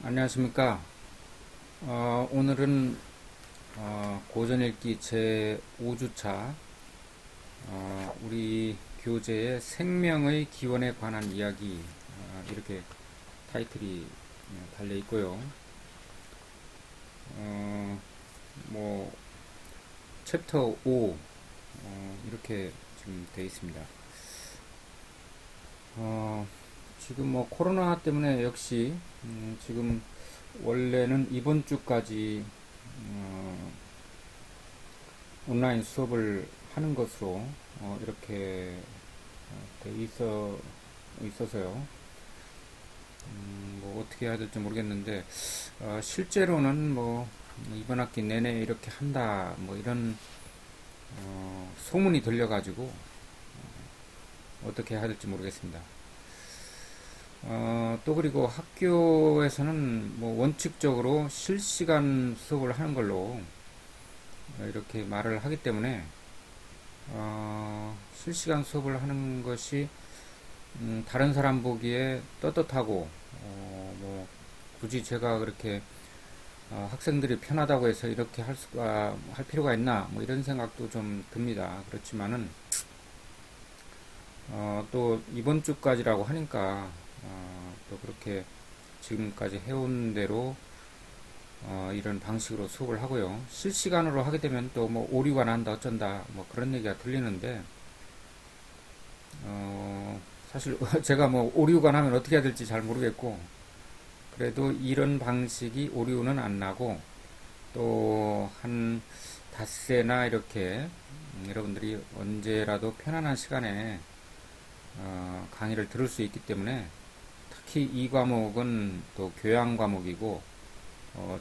안녕하십니까. 오늘은 고전읽기 제 5주차 우리 교재의 생명의 기원에 관한 이야기 이렇게 타이틀이 달려 있고요. 뭐 챕터 5 이렇게 지금 되어 있습니다. 지금 뭐 코로나 때문에 역시 지금 원래는 이번 주까지 어, 온라인 수업을 하는 것으로 이렇게 돼 있어서요. 뭐 어떻게 해야 될지 모르겠는데 실제로는 뭐 이번 학기 내내 이렇게 한다 뭐 이런 소문이 들려가지고 어떻게 해야 될지 모르겠습니다. 또 그리고 학교에서는 뭐 원칙적으로 실시간 수업을 하는 걸로 이렇게 말을 하기 때문에 실시간 수업을 하는 것이 다른 사람 보기에 떳떳하고 뭐 굳이 제가 그렇게 학생들이 편하다고 해서 이렇게 할 필요가 있나 뭐 이런 생각도 좀 듭니다. 그렇지만은 또 이번 주까지라고 하니까 또 그렇게 지금까지 해온 대로 이런 방식으로 수업을 하고요. 실시간으로 하게 되면 또 뭐 오류가 난다 어쩐다 뭐 그런 얘기가 들리는데 사실 제가 뭐 오류가 나면 어떻게 해야 될지 잘 모르겠고 그래도 이런 방식이 오류는 안 나고 또 한 닷새나 이렇게 여러분들이 언제라도 편안한 시간에 강의를 들을 수 있기 때문에 특히 이 과목은 또 교양 과목이고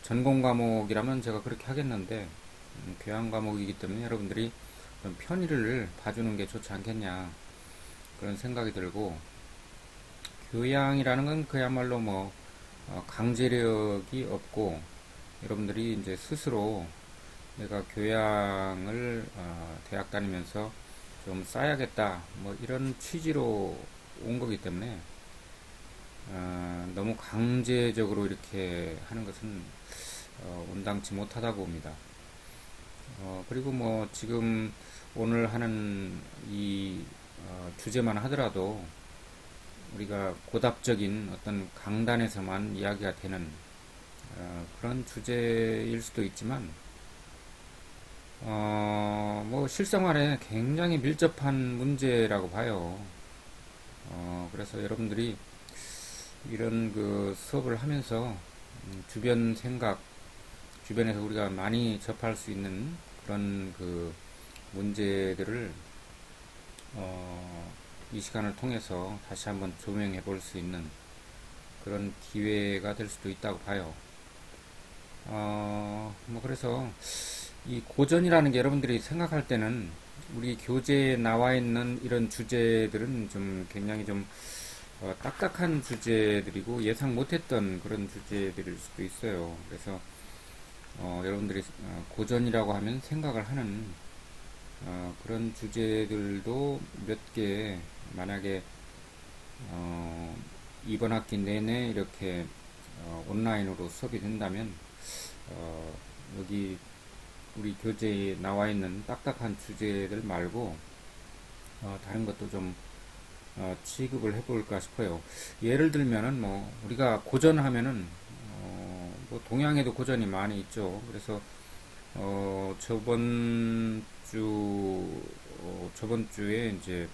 전공 과목이라면 제가 그렇게 하겠는데 교양 과목이기 때문에 여러분들이 좀 편의를 봐주는 게 좋지 않겠냐 그런 생각이 들고 교양이라는 건 그야말로 뭐 강제력이 없고 여러분들이 이제 스스로 내가 교양을 대학 다니면서 좀 쌓아야겠다 뭐 이런 취지로 온 거기 때문에 너무 강제적으로 이렇게 하는 것은 온당치 못하다고 봅니다. 그리고 뭐 지금 오늘 하는 이 주제만 하더라도 우리가 고답적인 어떤 강단에서만 이야기가 되는 그런 주제일 수도 있지만 뭐 실생활에 굉장히 밀접한 문제라고 봐요. 그래서 여러분들이 이런 그 수업을 하면서 주변 생각, 주변에서 우리가 많이 접할 수 있는 그런 그 문제들을 이 시간을 통해서 다시 한번 조명해 볼 수 있는 그런 기회가 될 수도 있다고 봐요. 뭐 그래서 이 고전이라는 게 여러분들이 생각할 때는 우리 교재에 나와 있는 이런 주제들은 좀 굉장히 좀 딱딱한 주제들이고 예상 못했던 그런 주제들일 수도 있어요. 그래서 여러분들이 고전이라고 하면 생각을 하는 그런 주제들도 몇 개 만약에 이번 학기 내내 이렇게 온라인으로 수업이 된다면 여기 우리 교재에 나와 있는 딱딱한 주제들 말고 다른 것도 좀 취급을 해볼까 싶어요. 예를 들면은 뭐 우리가 고전 하면은 뭐 동양에도 고전이 많이 있죠. 그래서 저번 주에 이제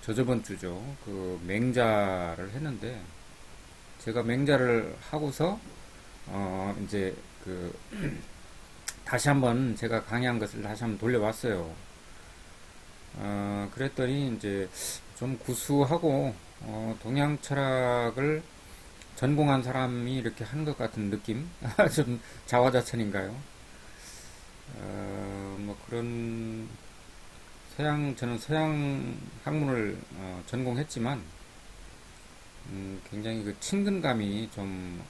저저번 주죠. 그 맹자를 했는데 제가 맹자를 하고서 이제 그 다시 한번 제가 강의한 것을 다시 한번 돌려봤어요. 그랬더니 이제 좀 구수하고 동양 철학을 전공한 사람이 이렇게 하는 것 같은 느낌? 좀 자화자찬인가요? 뭐 그런 저는 서양 학문을 전공했지만 굉장히 그 친근감이 좀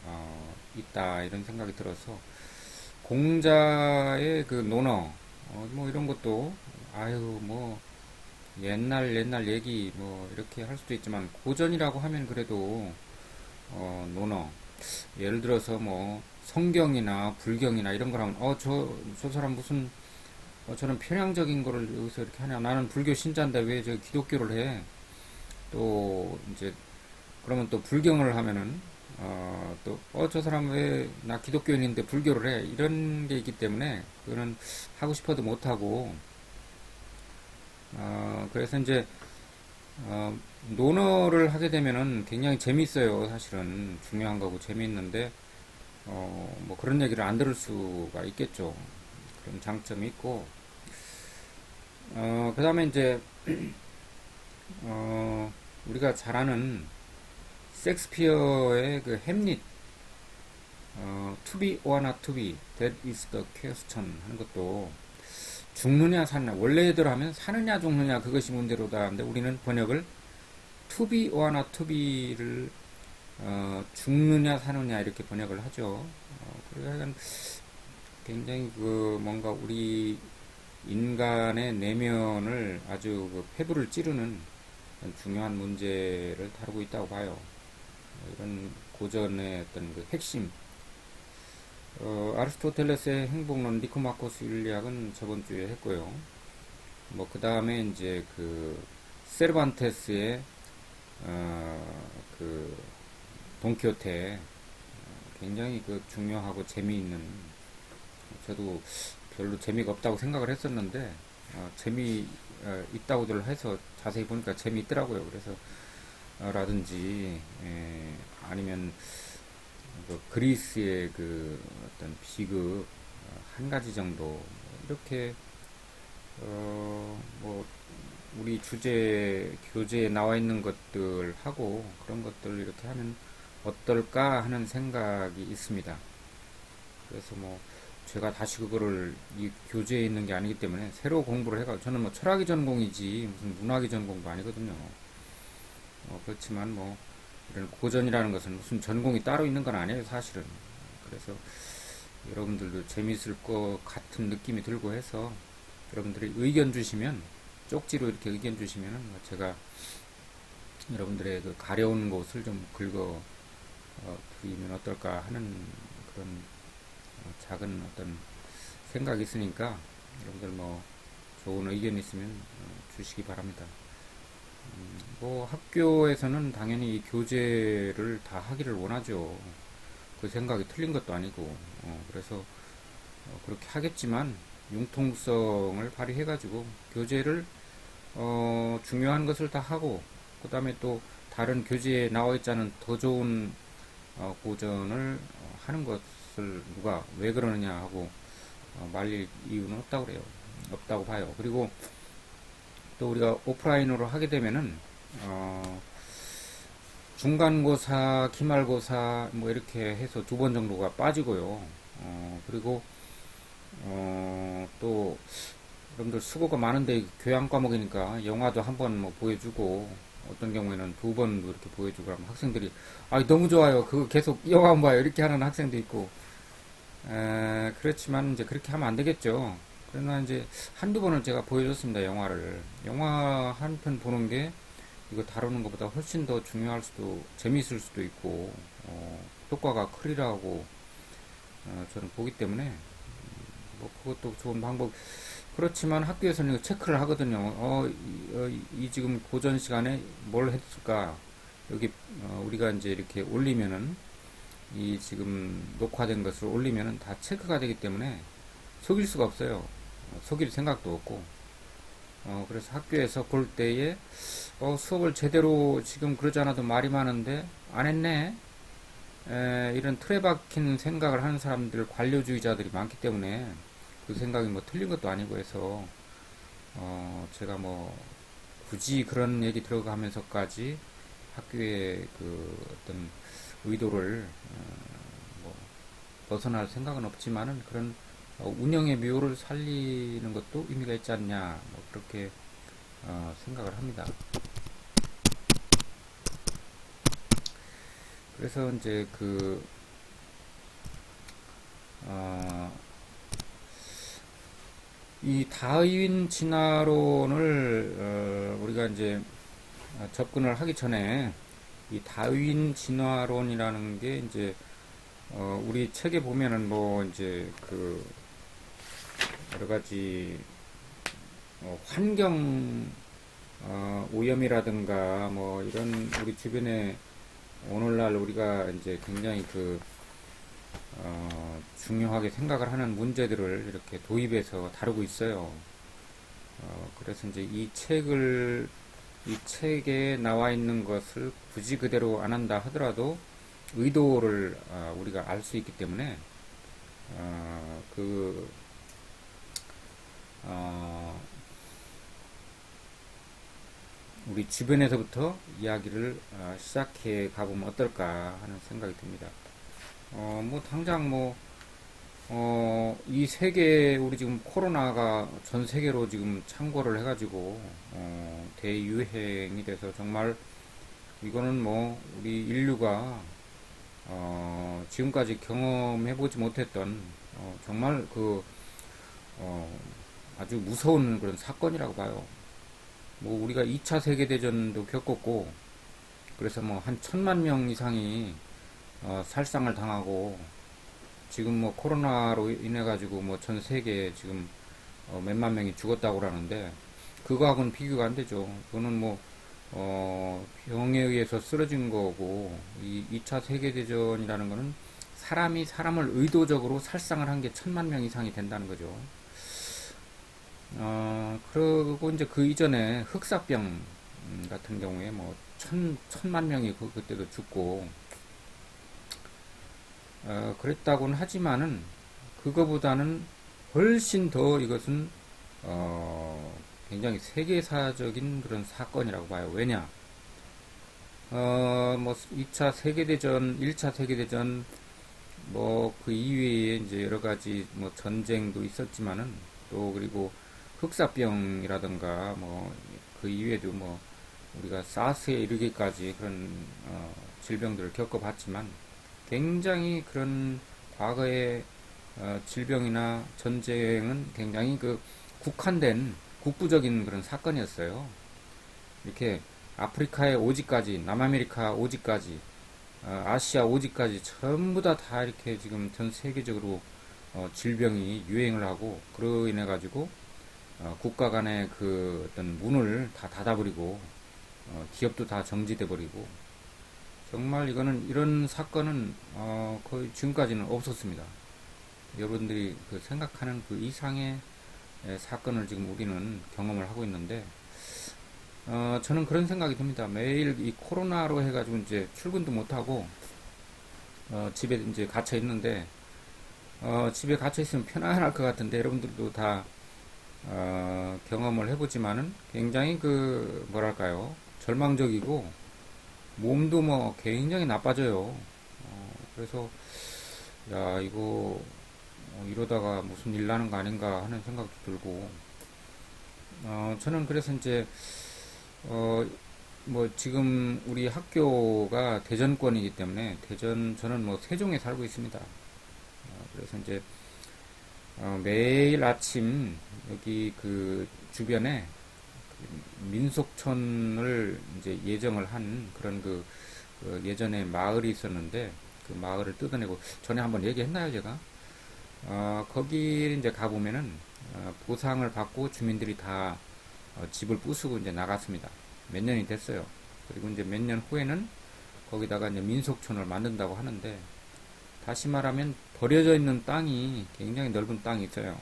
있다 이런 생각이 들어서 공자의 그 논어 뭐 이런 것도 아유 뭐 옛날 얘기 뭐 이렇게 할 수도 있지만 고전이라고 하면 그래도 논어 예를 들어서 뭐 성경이나 불경이나 이런 거라면 저 사람 무슨 저는 편향적인 거를 여기서 이렇게 하냐. 나는 불교 신자인데 왜 저 기독교를 해? 또 이제 그러면 또 불경을 하면은 저 사람 왜 나 기독교인인데 불교를 해? 이런 게 있기 때문에 그거는 하고 싶어도 못 하고 그래서 이제 논어를 하게 되면은 굉장히 재밌어요. 사실은 중요한 거고 재밌는데 뭐 그런 얘기를 안 들을 수가 있겠죠. 그런 장점이 있고 그 다음에 이제 우리가 잘 아는 섹스피어의 그 햄릿 to be or not to be that is the question 하는 것도 죽느냐 사느냐 원래대로 하면 사느냐 죽느냐 그것이 문제로다 하는데 우리는 번역을 to be or not to be를 죽느냐 사느냐 이렇게 번역을 하죠. 그래서 굉장히 그 뭔가 우리 인간의 내면을 아주 그 폐부를 찌르는 중요한 문제를 다루고 있다고 봐요. 이런 고전의 어떤 그 핵심. 아리스토텔레스의 행복론 니코마코스 윤리학은 저번 주에 했고요. 뭐 그 다음에 이제 그 세르반테스의 그 돈키호테 굉장히 그 중요하고 재미있는 저도 별로 재미가 없다고 생각을 했었는데 재미 있다고들 해서 자세히 보니까 재미있더라고요. 그래서 라든지 아니면 그 그리스의 그 어떤 비극 한 가지 정도 이렇게 뭐 우리 주제 교재에 나와 있는 것들 하고 그런 것들 이렇게 하면 어떨까 하는 생각이 있습니다. 그래서 뭐 제가 다시 그거를 이 교재에 있는 게 아니기 때문에 새로 공부를 해가 저는 뭐 철학이 전공이지 무슨 문학이 전공도 아니거든요. 그렇지만 뭐 이런 고전이라는 것은 무슨 전공이 따로 있는 건 아니에요, 사실은. 그래서 여러분들도 재미있을 것 같은 느낌이 들고 해서 여러분들이 의견 주시면 쪽지로 이렇게 의견 주시면 제가 여러분들의 그 가려운 곳을 좀 긁어 드리면 어떨까 하는 그런 작은 어떤 생각이 있으니까 여러분들 뭐 좋은 의견 있으면 주시기 바랍니다. 뭐 학교에서는 당연히 이 교재를 다 하기를 원하죠. 그 생각이 틀린 것도 아니고 그래서 그렇게 하겠지만 융통성을 발휘해가지고 교재를 중요한 것을 다 하고 그 다음에 또 다른 교재에 나와 있지 않은 더 좋은 고전을 하는 것을 누가 왜 그러느냐 하고 말릴 이유는 없다고 그래요. 없다고 봐요. 그리고 또 우리가 오프라인으로 하게 되면은 중간고사, 기말고사 뭐 이렇게 해서 두 번 정도가 빠지고요. 그리고 또 여러분들 수고가 많은데 교양 과목이니까 영화도 한 번 뭐 보여주고 어떤 경우에는 두 번도 이렇게 보여주고 하면 학생들이 너무 좋아요. 그거 계속 영화 한번 봐요. 이렇게 하는 학생도 있고 그렇지만 이제 그렇게 하면 안 되겠죠. 그러나 이제 한두 번을 제가 보여줬습니다. 영화를. 영화 한 편 보는 게 이거 다루는 것보다 훨씬 더 중요할 수도, 재미있을 수도 있고, 효과가 크리라고 저는 보기 때문에, 뭐 그것도 좋은 방법. 그렇지만 학교에서는 이거 체크를 하거든요. 이 지금 고전 시간에 뭘 했을까? 여기, 우리가 이제 이렇게 올리면은, 이 지금 녹화된 것을 올리면은 다 체크가 되기 때문에 속일 수가 없어요. 속일 생각도 없고 그래서 학교에서 볼 때에 수업을 제대로 지금 그러지 않아도 말이 많은데 안 했네 이런 틀에 박힌 생각을 하는 사람들 관료주의자들이 많기 때문에 그 생각이 뭐 틀린 것도 아니고 해서 제가 뭐 굳이 그런 얘기 들어가면서까지 학교의 그 어떤 의도를 뭐 벗어날 생각은 없지만은 그런 운영의 묘를 살리는 것도 의미가 있지 않냐 뭐 그렇게 생각을 합니다. 그래서 이제 이 다윈 진화론을 우리가 이제 접근을 하기 전에 이 다윈 진화론이라는 게 이제 우리 책에 보면은 뭐 이제 그 여러 가지 환경 오염이라든가 뭐 이런 우리 주변에 오늘날 우리가 이제 굉장히 중요하게 생각을 하는 문제들을 이렇게 도입해서 다루고 있어요. 그래서 이제 이 책에 나와 있는 것을 굳이 그대로 안 한다 하더라도 의도를 우리가 알 수 있기 때문에 어, 그 어, 우리 주변에서부터 이야기를 시작해 가보면 어떨까 하는 생각이 듭니다. 뭐 당장 이 세계 우리 지금 코로나가 전 세계로 지금 창궐을 해가지고 대유행이 돼서 정말 이거는 뭐 우리 인류가 지금까지 경험해보지 못했던 정말 어, 아주 무서운 그런 사건이라고 봐요. 뭐 우리가 2차 세계대전도 겪었고 그래서 뭐 한 1,000만 명 이상이 살상을 당하고 지금 뭐 코로나로 인해 가지고 뭐 전 세계에 지금 몇만 명이 죽었다고 그러는데 그거하고는 비교가 안 되죠. 그거는 뭐 병에 의해서 쓰러진 거고 이 2차 세계대전이라는 거는 사람이 사람을 의도적으로 살상을 한 게 1,000만 명 이상이 된다는 거죠. 그리고 이제 그 이전에 흑사병 같은 경우에 뭐 천만 명이 그때도 죽고 그랬다고는 하지만은 그거보다는 훨씬 더 이것은 굉장히 세계사적인 그런 사건이라고 봐요. 왜냐? 뭐 2차 세계대전, 1차 세계대전 뭐 그 이외에 이제 여러 가지 뭐 전쟁도 있었지만은 또 그리고 흑사병이라든가 뭐 그 이외에도 뭐 우리가 사스에 이르기까지 그런 질병들을 겪어봤지만 굉장히 그런 과거의 질병이나 전쟁은 굉장히 그 국한된 국부적인 그런 사건이었어요. 이렇게 아프리카의 오지까지, 남아메리카 오지까지, 아시아 오지까지 전부 다 이렇게 지금 전 세계적으로 질병이 유행을 하고 그로 인해 가지고 국가 간의 그 어떤 문을 다 닫아버리고 기업도 다 정지돼 버리고 정말 이거는 이런 사건은 거의 지금까지는 없었습니다. 여러분들이 그 생각하는 그 이상의 사건을 지금 우리는 경험을 하고 있는데 저는 그런 생각이 듭니다. 매일 이 코로나로 해가지고 이제 출근도 못하고 집에 이제 갇혀 있는데 집에 갇혀 있으면 편안할 것 같은데 여러분들도 다 경험을 해보지만은 굉장히 그 뭐랄까요 절망적이고 몸도 뭐 굉장히 나빠져요. 그래서 야 이거 이러다가 무슨 일 나는 거 아닌가 하는 생각도 들고 저는 그래서 이제 어, 뭐 지금 우리 학교가 대전권이기 때문에 저는 뭐 세종에 살고 있습니다. 그래서 이제 매일 아침 여기 그 주변에 민속촌을 이제 예정을 한 그런 그 예전에 마을이 있었는데 그 마을을 뜯어내고 전에 한번 얘기했나요 제가? 거기 이제 가보면은 보상을 받고 주민들이 다 집을 부수고 이제 나갔습니다. 몇 년이 됐어요. 그리고 이제 몇 년 후에는 거기다가 이제 민속촌을 만든다고 하는데 다시 말하면 버려져 있는 땅이 굉장히 넓은 땅이 있어요.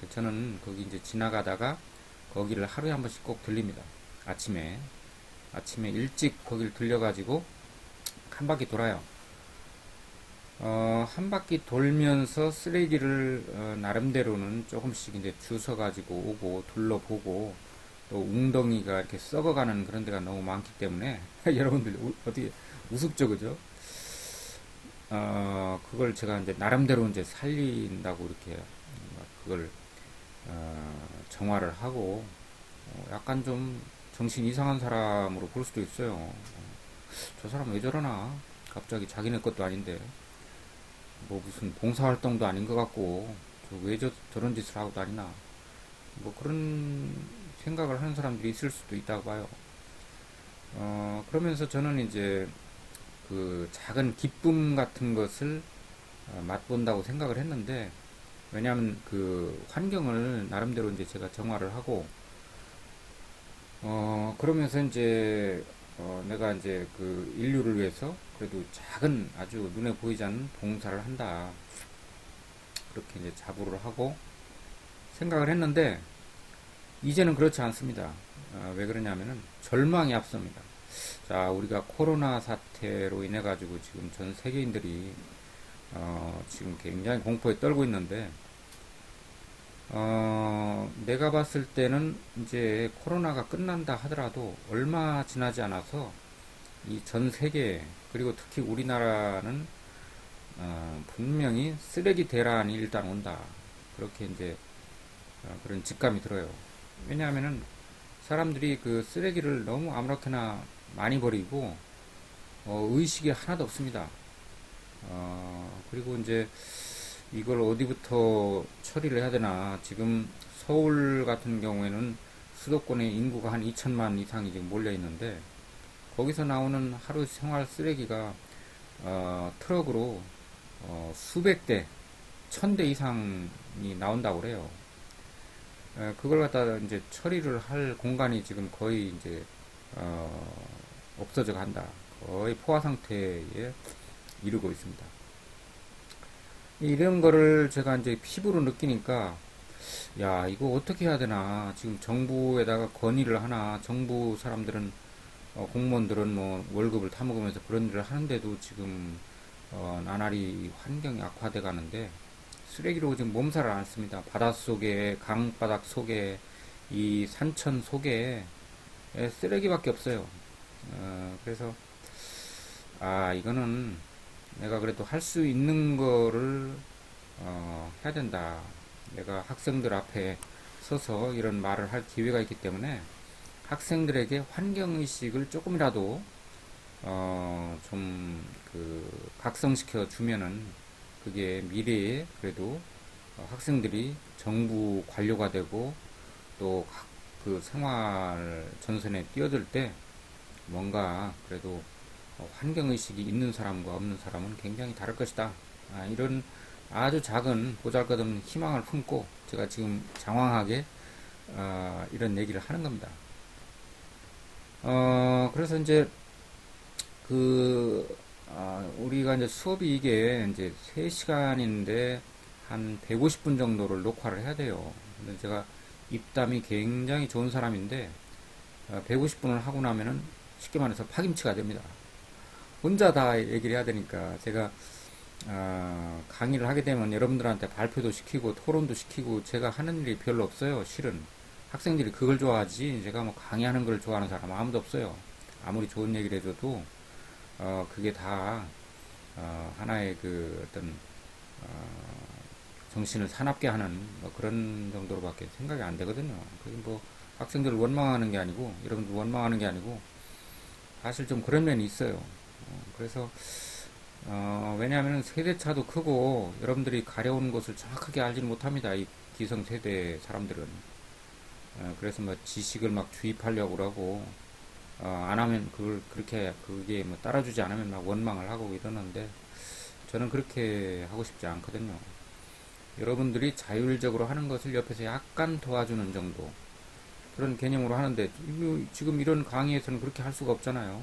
저는 거기 이제 지나가다가 거기를 하루에 한 번씩 꼭 들립니다. 아침에 일찍 거기를 들려가지고 한 바퀴 돌아요. 한 바퀴 돌면서 쓰레기를 나름대로는 조금씩 이제 주워 가지고 오고 둘러보고 또 웅덩이가 이렇게 썩어가는 그런 데가 너무 많기 때문에 여러분들 어떻게 우습죠, 그죠? 그걸 제가 이제 나름대로 이제 살린다고 이렇게 그걸 정화를 하고 약간 좀 정신 이상한 사람으로 볼 수도 있어요. 저 사람 왜 저러나? 갑자기 자기네 것도 아닌데 뭐 무슨 봉사활동도 아닌 것 같고 왜 저런 짓을 하고 다니나 뭐 그런 생각을 하는 사람들이 있을 수도 있다고 봐요. 그러면서 저는 이제 그 작은 기쁨 같은 것을 맛본다고 생각을 했는데, 왜냐하면 그 환경을 나름대로 이제 제가 정화를 하고, 그러면서 이제 내가 이제 그 인류를 위해서 그래도 작은 아주 눈에 보이지 않는 봉사를 한다. 그렇게 이제 자부를 하고 생각을 했는데, 이제는 그렇지 않습니다. 왜 그러냐면은 절망이 앞섭니다. 자, 우리가 코로나 사태로 인해 가지고 지금 전 세계인들이 지금 굉장히 공포에 떨고 있는데, 내가 봤을 때는 이제 코로나가 끝난다 하더라도 얼마 지나지 않아서 이 전 세계, 그리고 특히 우리나라는 분명히 쓰레기 대란이 일단 온다. 그렇게 이제 그런 직감이 들어요. 왜냐하면은 사람들이 그 쓰레기를 너무 아무렇게나 많이 버리고 의식이 하나도 없습니다. 그리고 이제 이걸 어디부터 처리를 해야 되나. 지금 서울 같은 경우에는 수도권의 인구가 한 2천만 이상이 지금 몰려 있는데, 거기서 나오는 하루 생활 쓰레기가 트럭으로 수백 대, 1,000대 이상이 나온다고 그래요. 그걸 갖다가 이제 처리를 할 공간이 지금 거의 이제 없어져 간다. 거의 포화 상태에 이르고 있습니다. 이런 거를 제가 이제 피부로 느끼니까, 야, 이거 어떻게 해야 되나. 지금 정부에다가 건의를 하나. 정부 사람들은, 공무원들은 뭐 월급을 타먹으면서 그런 일을 하는데도 지금 나날이 환경이 악화돼 가는데, 쓰레기로 지금 몸살을 앓습니다. 바닷속에, 강바닥 속에, 이 산천 속에 쓰레기밖에 없어요. 그래서 이거는 내가 그래도 할 수 있는 거를 해야 된다. 내가 학생들 앞에 서서 이런 말을 할 기회가 있기 때문에 학생들에게 환경의식을 조금이라도 좀 그 각성시켜 주면은, 그게 미래에 그래도 학생들이 정부 관료가 되고 또 그 생활 전선에 뛰어들 때 뭔가 그래도 환경의식이 있는 사람과 없는 사람은 굉장히 다를 것이다. 이런 아주 작은 보잘것없는 희망을 품고 제가 지금 장황하게 이런 얘기를 하는 겁니다. 그래서 이제 그 우리가 이제 수업이 이게 이제 3시간인데 한 150분 정도를 녹화를 해야 돼요. 근데 제가 입담이 굉장히 좋은 사람인데 150분을 하고 나면은 쉽게 말해서 파김치가 됩니다. 혼자 다 얘기를 해야 되니까 제가 강의를 하게 되면 여러분들한테 발표도 시키고 토론도 시키고 제가 하는 일이 별로 없어요. 실은 학생들이 그걸 좋아하지, 제가 뭐 강의하는 걸 좋아하는 사람 아무도 없어요. 아무리 좋은 얘기를 해줘도 그게 다 하나의 그 어떤 정신을 사납게 하는 뭐 그런 정도로밖에 생각이 안 되거든요. 그게 뭐 학생들을 원망하는 게 아니고 여러분들 원망하는 게 아니고 사실 좀 그런 면이 있어요. 그래서 왜냐하면 세대차도 크고 여러분들이 가려운 것을 정확하게 알지는 못합니다. 이 기성세대 사람들은. 그래서 뭐 지식을 막 주입하려고 그러고 안 하면 그걸 그렇게 그게 뭐 따라주지 않으면 막 원망을 하고 이러는데, 저는 그렇게 하고 싶지 않거든요. 여러분들이 자율적으로 하는 것을 옆에서 약간 도와주는 정도, 그런 개념으로 하는데 지금 이런 강의에서는 그렇게 할 수가 없잖아요.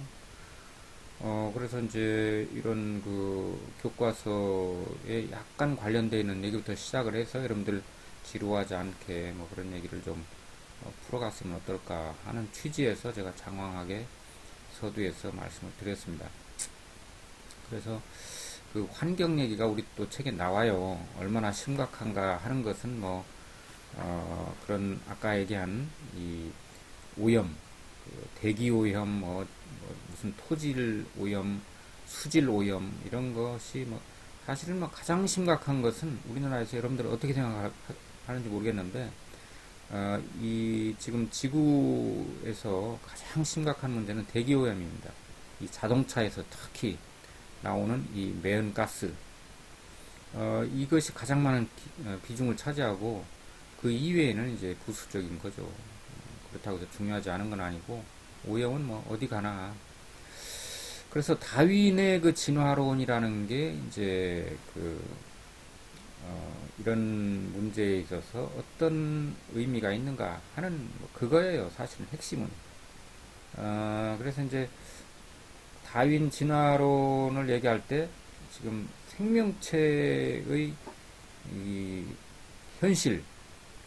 그래서 이제 이런 그 교과서에 약간 관련되어 있는 얘기부터 시작을 해서 여러분들 지루하지 않게 뭐 그런 얘기를 좀 풀어갔으면 어떨까 하는 취지에서 제가 장황하게 서두에서 말씀을 드렸습니다. 그래서 그 환경 얘기가 우리 또 책에 나와요. 얼마나 심각한가 하는 것은 뭐 그런 아까 얘기한 이 오염, 그 대기 오염, 무슨 토질 오염, 수질 오염 이런 것이 뭐 사실은 뭐 가장 심각한 것은 우리나라에서 여러분들 어떻게 생각하는지 모르겠는데 이 지금 지구에서 가장 심각한 문제는 대기 오염입니다. 이 자동차에서 특히 나오는 이 매연가스, 이것이 가장 많은 비중을 차지하고 그 이외에는 이제 부수적인 거죠. 그렇다고 해서 중요하지 않은 건 아니고 오염은 뭐 어디 가나. 그래서 다윈의 그 진화론이라는 게 이제 이런 문제에 있어서 어떤 의미가 있는가 하는 뭐 그거예요. 사실은 핵심은. 그래서 이제 다윈 진화론을 얘기할 때 지금 생명체의 이 현실,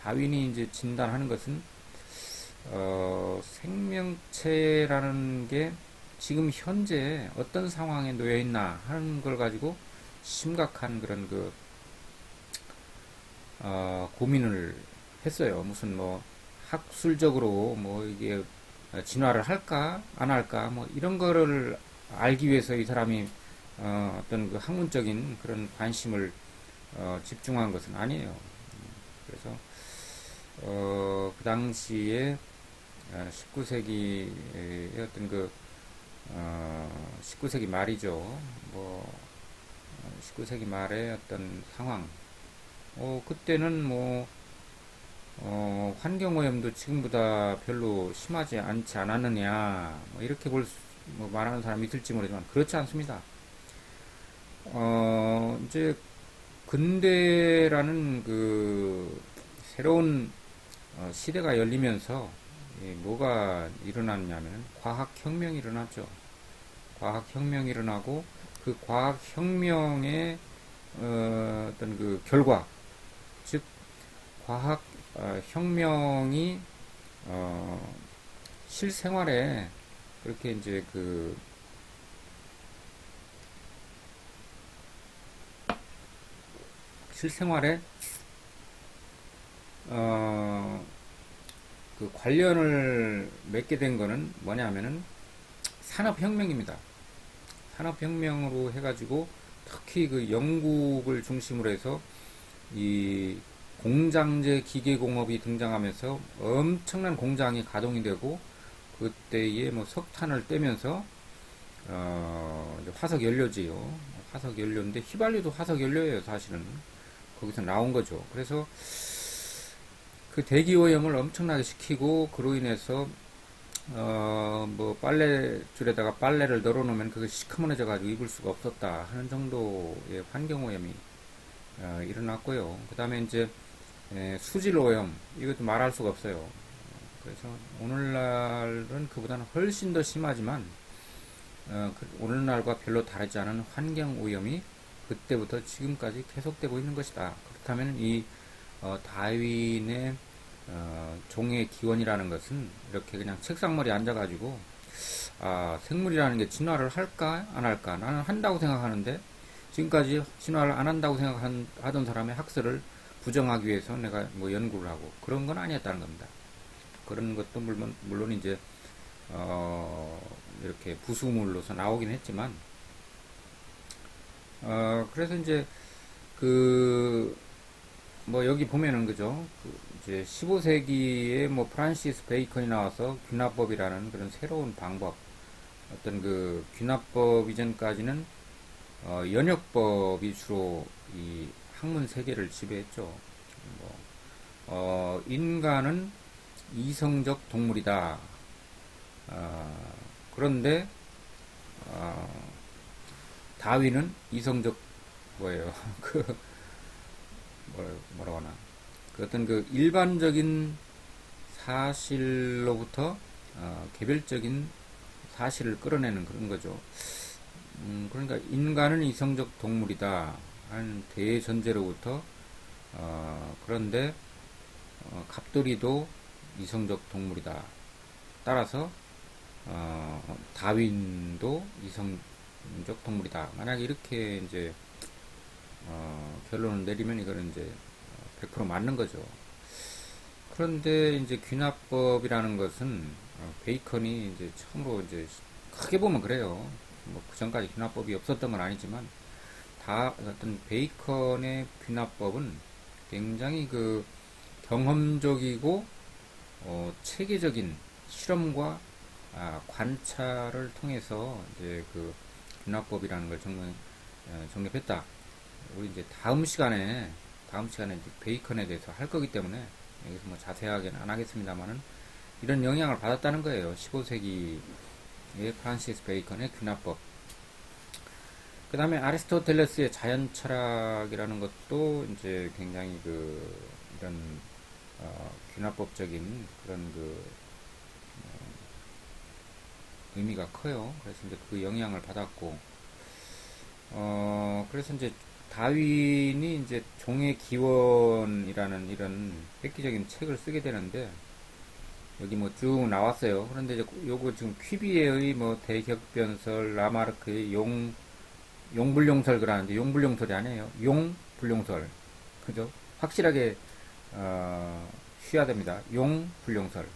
다윈이 이제 진단하는 것은 생명체라는 게 지금 현재 어떤 상황에 놓여 있나 하는 걸 가지고 심각한 그런 고민을 했어요. 무슨 뭐 학술적으로 뭐 이게 진화를 할까 안 할까 뭐 이런 거를 알기 위해서 이 사람이 어떤 그 학문적인 그런 관심을 집중한 것은 아니에요. 그래서 그 당시에 19세기의 어떤 19세기 말이죠. 뭐 19세기 말의 어떤 상황. 그때는 뭐 환경오염도 지금보다 별로 심하지 않지 않았느냐, 뭐 이렇게 뭐 말하는 사람이 있을지 모르지만 그렇지 않습니다. 이제 근대라는 그 새로운 시대가 열리면서 뭐가 일어났냐면 과학혁명이 일어났죠. 과학혁명이 일어나고 그 과학혁명의 어떤 그 결과, 즉 과학 혁명이 실생활에 그렇게 이제 실생활에 그 관련을 맺게 된 거는 뭐냐면은 산업혁명입니다. 산업혁명으로 해가지고 특히 그 영국을 중심으로 해서 이 공장제 기계공업이 등장하면서 엄청난 공장이 가동이 되고 그때에 뭐 석탄을 떼면서 이제 화석 연료지요. 화석 연료인데 휘발유도 화석 연료예요, 사실은. 거기서 나온 거죠. 그래서 그 대기 오염을 엄청나게 시키고 그로 인해서 뭐 빨래줄에다가 빨래를 널어놓으면 그게 시커먼해져 가지고 입을 수가 없었다 하는 정도의 환경 오염이 일어났고요. 그 다음에 이제 수질 오염, 이것도 말할 수가 없어요. 그래서 오늘날은 그보다는 훨씬 더 심하지만 오늘날과 별로 다르지 않은 환경 오염이 그때부터 지금까지 계속되고 있는 것이다. 그렇다면 이 다윈의 종의 기원이라는 것은 이렇게 그냥 책상머리에 앉아가지고 생물이라는 게 진화를 할까 안 할까, 나는 한다고 생각하는데 지금까지 진화를 안 한다고 생각하던 사람의 학설을 부정하기 위해서 내가 뭐 연구를 하고 그런 건 아니었다는 겁니다. 그런 것도 물론 이제 이렇게 부수물로서 나오긴 했지만 그래서 이제 뭐 여기 보면은 그죠, 이제 15세기에 뭐 프란시스 베이컨이 나와서 귀납법이라는 그런 새로운 방법, 어떤 그 귀납법 이전까지는 연역법이 주로 이 학문 세계를 지배했죠. 인간은 이성적 동물이다. 그런데 다윈은 이성적 뭐예요? 뭐라고 하나? 그 어떤 그 일반적인 사실로부터 개별적인 사실을 끌어내는 그런 거죠. 그러니까 인간은 이성적 동물이다 하는 대전제로부터 그런데 갑돌이도 이성적 동물이다. 따라서 다윈도 이성적 동물이다. 만약에 이렇게 이제 결론을 내리면 이거는 이제 100% 맞는 거죠. 그런데 이제 귀납법이라는 것은 베이컨이 이제 처음으로 이제 크게 보면 그래요. 뭐 그전까지 귀납법이 없었던 건 아니지만 다 어떤 베이컨의 귀납법은 굉장히 그 경험적이고 체계적인 실험과 관찰을 통해서 이제 그 귀납법이라는 걸 정립했다. 우리 이제 다음 시간에 이제 베이컨에 대해서 할 거기 때문에 여기서 뭐 자세하게는 안 하겠습니다만은 이런 영향을 받았다는 거예요. 15세기의 프란시스 베이컨의 귀납법. 그 다음에 아리스토텔레스의 자연 철학이라는 것도 이제 굉장히 이런, 귀납법적인 그런 의미가 커요. 그래서 이제 그 영향을 받았고, 그래서 이제 다윈이 이제 종의 기원이라는 이런 획기적인 책을 쓰게 되는데, 여기 뭐 쭉 나왔어요. 그런데 이제 요거 지금 퀴비에의 뭐 대격변설, 라마르크의 용불용설 그러는데 용불용설이 아니에요. 용불용설. 그죠? 확실하게, 쉬어야 됩니다. 용불용설.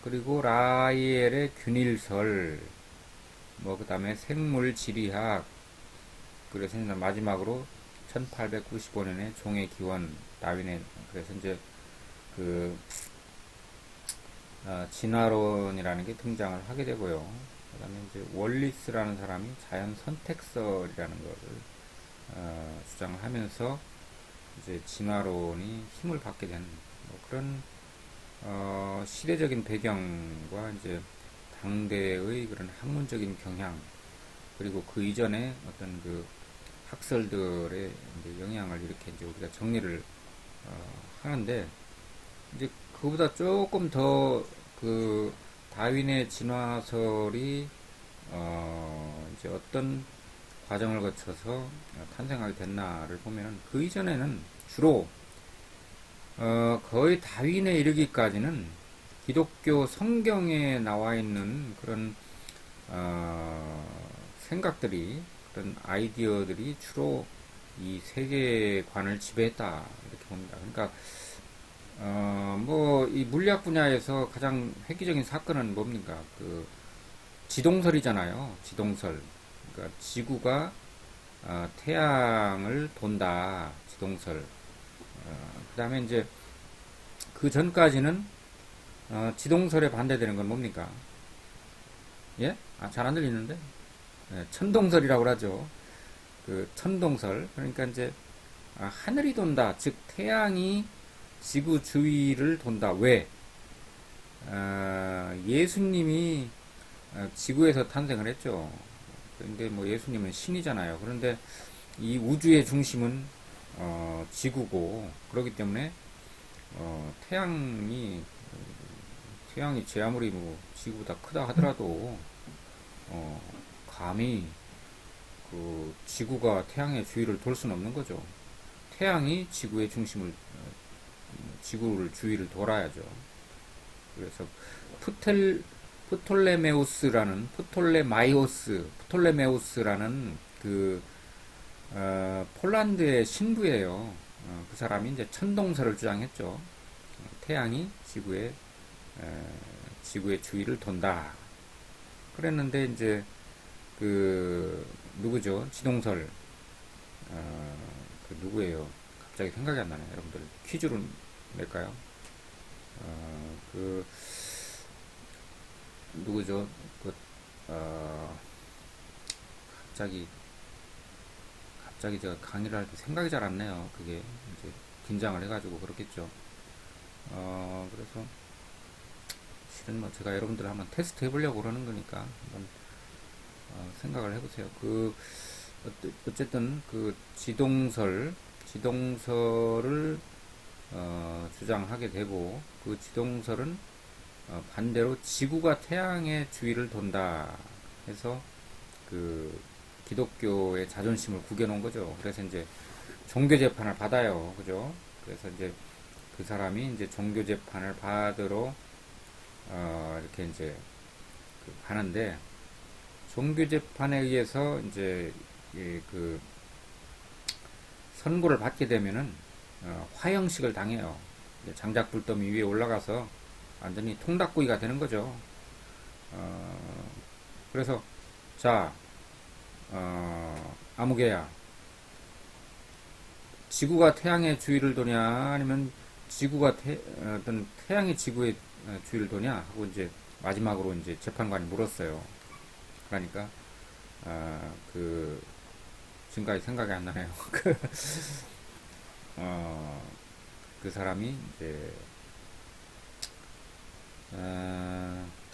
그리고 라이엘의 균일설, 뭐, 그 다음에 생물지리학, 그래서 이제 마지막으로 1895년에 종의 기원, 다윈의, 그래서 이제 그, 진화론이라는 게 등장을 하게 되고요. 그 다음에 이제 월리스라는 사람이 자연 선택설이라는 것을, 주장을 하면서 이제 진화론이 힘을 받게 되는 뭐 그런, 시대적인 배경과 이제 당대의 그런 학문적인 경향, 그리고 그 이전에 어떤 학설들의 이제 영향을 이렇게 이제 우리가 정리를, 하는데, 이제 그보다 조금 더 다윈의 진화설이, 이제 어떤 과정을 거쳐서 탄생하게 됐나를 보면은 그 이전에는 주로, 거의 다윈에 이르기까지는 기독교 성경에 나와 있는 그런, 생각들이, 그런 아이디어들이 주로 이 세계관을 지배했다 이렇게 봅니다. 그러니까, 뭐 이 물리학 분야에서 가장 획기적인 사건은 뭡니까? 지동설이잖아요. 지동설. 그러니까 지구가, 태양을 돈다. 지동설. 그 다음에 이제 그 전까지는, 지동설에 반대되는 건 뭡니까? 예? 잘 안 들리는데? 예, 천동설이라고 하죠. 천동설. 그러니까 이제, 하늘이 돈다. 즉, 태양이 지구 주위를 돈다. 왜? 예수님이, 지구에서 탄생을 했죠. 그런데 뭐 예수님은 신이잖아요. 그런데 이 우주의 중심은, 지구고, 그렇기 때문에, 태양이 제 아무리 뭐 지구보다 크다 하더라도, 어, 감히 지구가 태양의 주위를 돌 수는 없는 거죠. 태양이 지구를 주위를 돌아야죠. 그래서 프톨레메우스라는 폴란드의 신부예요. 그 사람이 이제 천동설을 주장했죠. 태양이 지구의 주위를 돈다. 그랬는데 이제 누구죠? 지동설, 누구예요? 갑자기 생각이 안 나네. 여러분들 퀴즈로 낼까요? 누구죠? 갑자기 제가 강의를 할 때 생각이 잘 안 나요. 그게 이제 긴장을 해가지고 그렇겠죠. 그래서 실은 뭐 제가 여러분들 한번 테스트 해보려고 그러는 거니까 한번, 생각을 해보세요. 어쨌든 지동설을, 주장하게 되고, 그 지동설은, 반대로 지구가 태양의 주위를 돈다 해서 기독교의 자존심을 구겨놓은 거죠. 그래서 이제 종교 재판을 받아요. 그죠? 그래서 이제 그 사람이 이제 종교 재판을 받으러, 이렇게 이제 가는데, 종교 재판에 의해서 이제 선고를 받게 되면은, 화형식을 당해요. 장작 불더미 위에 올라가서 완전히 통닭구이가 되는 거죠. 그래서 자, 아무개야, 지구가 태양의 주위를 도냐 아니면 어떤 태양이 지구의, 주위를 도냐 하고 이제 마지막으로 이제 재판관이 물었어요. 그러니까, 지금까지 생각이 안 나네요. 그 사람이 이제,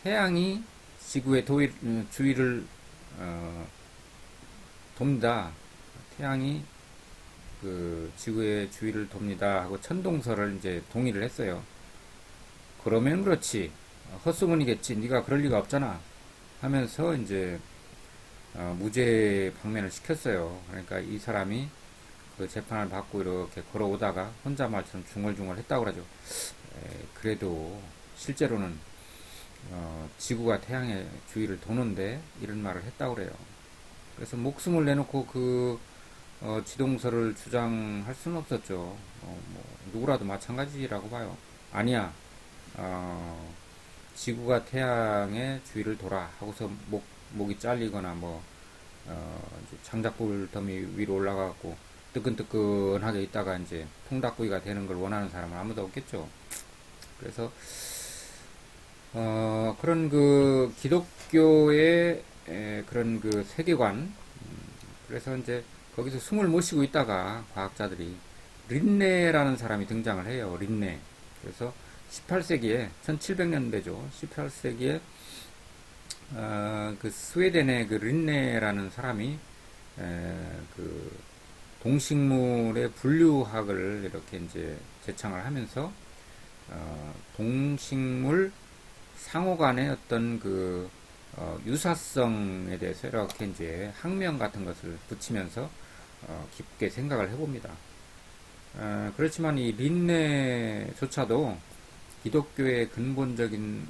태양이 지구의 주위를, 돕니다. 태양이 그 지구의 주위를 돕니다 하고 천동설을 이제 동의를 했어요. 그러면 그렇지. 헛소문이겠지. 네가 그럴 리가 없잖아. 하면서 이제 무죄 방면을 시켰어요. 그러니까 이 사람이 그 재판을 받고 이렇게 걸어오다가 혼자 말처럼 중얼중얼 했다고 그러죠. 그래도 실제로는 지구가 태양의 주위를 도는데 이런 말을 했다고 그래요. 그래서 목숨을 내놓고 그 지동설을 주장할 수는 없었죠. 뭐 누구라도 마찬가지라고 봐요. 아니야. 어, 지구가 태양의 주위를 돌아 하고서 목이 잘리거나 뭐 이제 장작불 더미 위로 올라가고 뜨끈뜨끈하게 있다가 이제 통닭구이가 되는 걸 원하는 사람은 아무도 없겠죠. 그래서 그런 그 기독교의 그런 그 세계관, 그래서 이제 거기서 숨을 못 쉬고 있다가 과학자들이 린네라는 사람이 등장을 해요. 린네. 그래서 18세기에 1700년대죠. 18세기에 그 스웨덴의 그 린네라는 사람이 그 동식물의 분류학을 이렇게 이제 제창을 하면서 동식물 상호 간의 어떤 그 유사성에 대해서 이렇게 이제 학명 같은 것을 붙이면서 깊게 생각을 해봅니다. 그렇지만 이 린네조차도 기독교의 근본적인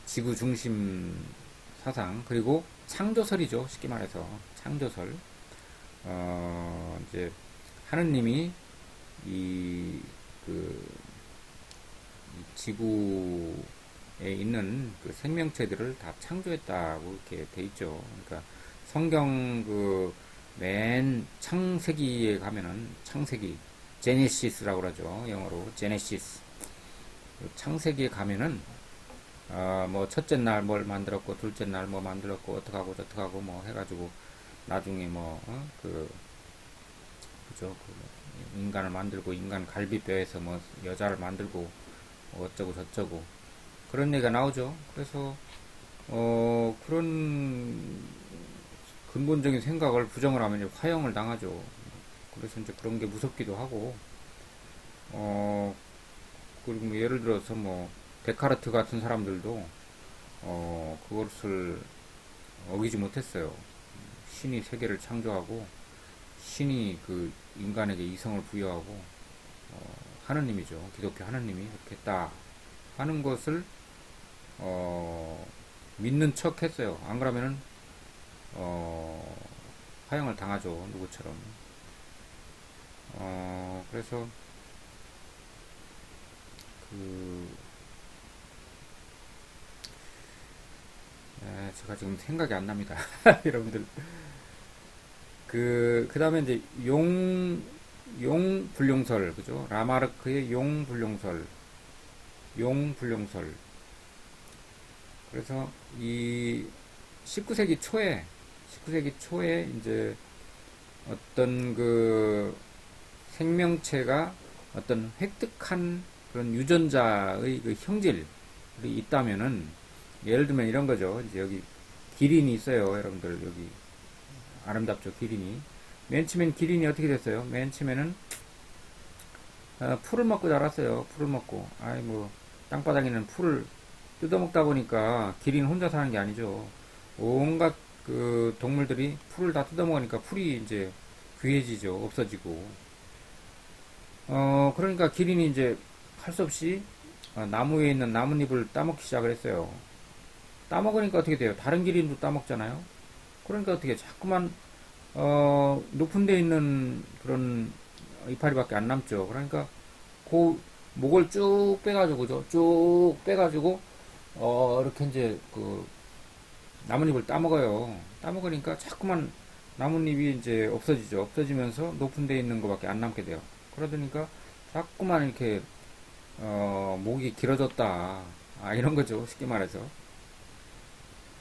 지구 중심 사상, 그리고 창조설이죠. 쉽게 말해서 창조설. 이제 하느님이 이 그 지구에 있는 그 생명체들을 다 창조했다고 이렇게 돼 있죠. 그러니까 성경 그 맨 창세기에 가면은 창세기 제네시스라고 그러죠. 영어로 제네시스. 창세기에 가면은 뭐 첫째 날 뭘 만들었고 둘째 날 뭐 만들었고 어떡하고 저떡하고 뭐 해가지고 나중에 뭐 그죠, 그 인간을 만들고 인간 갈비뼈에서 뭐 여자를 만들고 뭐 어쩌고 저쩌고 그런 얘기가 나오죠. 그래서 그런 근본적인 생각을 부정을 하면 이제 화형을 당하죠. 그래서 이제 그런 게 무섭기도 하고 그리고 뭐 예를 들어서 뭐 데카르트 같은 사람들도 그것을 어기지 못했어요. 신이 세계를 창조하고 신이 그 인간에게 이성을 부여하고 하느님이죠. 기독교 하느님이 이렇게 했다 하는 것을 믿는 척 했어요. 안 그러면은 화형을 당하죠. 누구처럼. 그래서 그 제가 지금 생각이 안 납니다. 여러분들. 그 다음에 이제 용 불용설, 그죠? 라마르크의 용 불용설, 용 불용설. 그래서 이 19세기 초에 이제 어떤 그 생명체가 어떤 획득한 그런 유전자의 그 형질이 있다면은, 예를 들면 이런 거죠. 이제 여기 기린이 있어요. 여러분들 여기 아름답죠. 기린이. 맨 처음엔 기린이 어떻게 됐어요? 맨 처음에는 풀을 먹고 자랐어요. 풀을 먹고. 아이 뭐 땅바닥에 있는 풀을 뜯어먹다 보니까 기린 혼자 사는 게 아니죠. 온갖 그 동물들이 풀을 다 뜯어먹으니까 풀이 이제 귀해지죠. 없어지고. 그러니까 기린이 이제 할 수 없이 나무에 있는 나뭇잎을 따먹기 시작을 했어요. 따먹으니까 어떻게 돼요? 다른 기린도 따먹잖아요. 그러니까 어떻게 자꾸만 높은 데 있는 그런 이파리밖에 안 남죠. 그러니까 그 목을 쭉 빼가지고, 그죠? 쭉 빼가지고 이렇게 이제 그 나뭇잎을 따먹어요. 따먹으니까 자꾸만 나뭇잎이 이제 없어지죠. 없어지면서 높은 데 있는 것밖에 안 남게 돼요. 그러니까 자꾸만 이렇게 목이 길어졌다. 이런 거죠. 쉽게 말해서.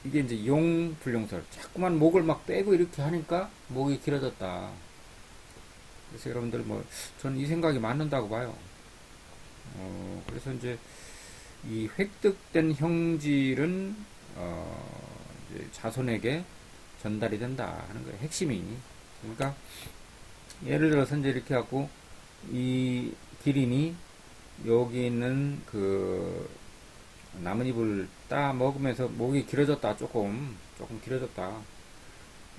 이게 이제 용 불용설. 자꾸만 목을 막 빼고 이렇게 하니까 목이 길어졌다. 그래서 여러분들 뭐, 저는 이 생각이 맞는다고 봐요. 그래서 이제 이 획득된 형질은, 이제 자손에게 전달이 된다 하는 거예요. 핵심이. 그러니까 예를 들어서 이제 이렇게 갖고 이 기린이 여기 있는 그 나뭇잎을 따 먹으면서 목이 길어졌다. 조금 길어졌다.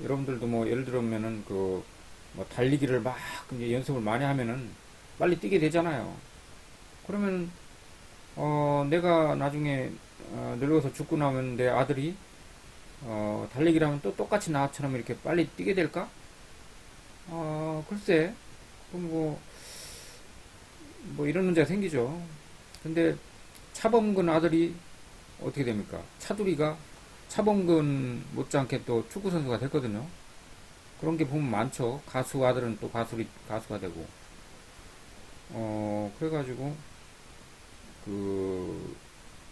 여러분들도 뭐 예를 들면은 그 뭐 달리기를 막 이제 연습을 많이 하면은 빨리 뛰게 되잖아요. 그러면 내가 나중에 늙어서 죽고 나면 내 아들이 달리기를 하면 또 똑같이 나처럼 이렇게 빨리 뛰게 될까? 글쎄, 그럼 뭐 이런 문제가 생기죠. 근데 차범근 아들이 어떻게 됩니까? 차두리가 차범근 못지않게 또 축구 선수가 됐거든요. 그런 게 보면 많죠. 가수 아들은 또 가수가 되고. 그래가지고 그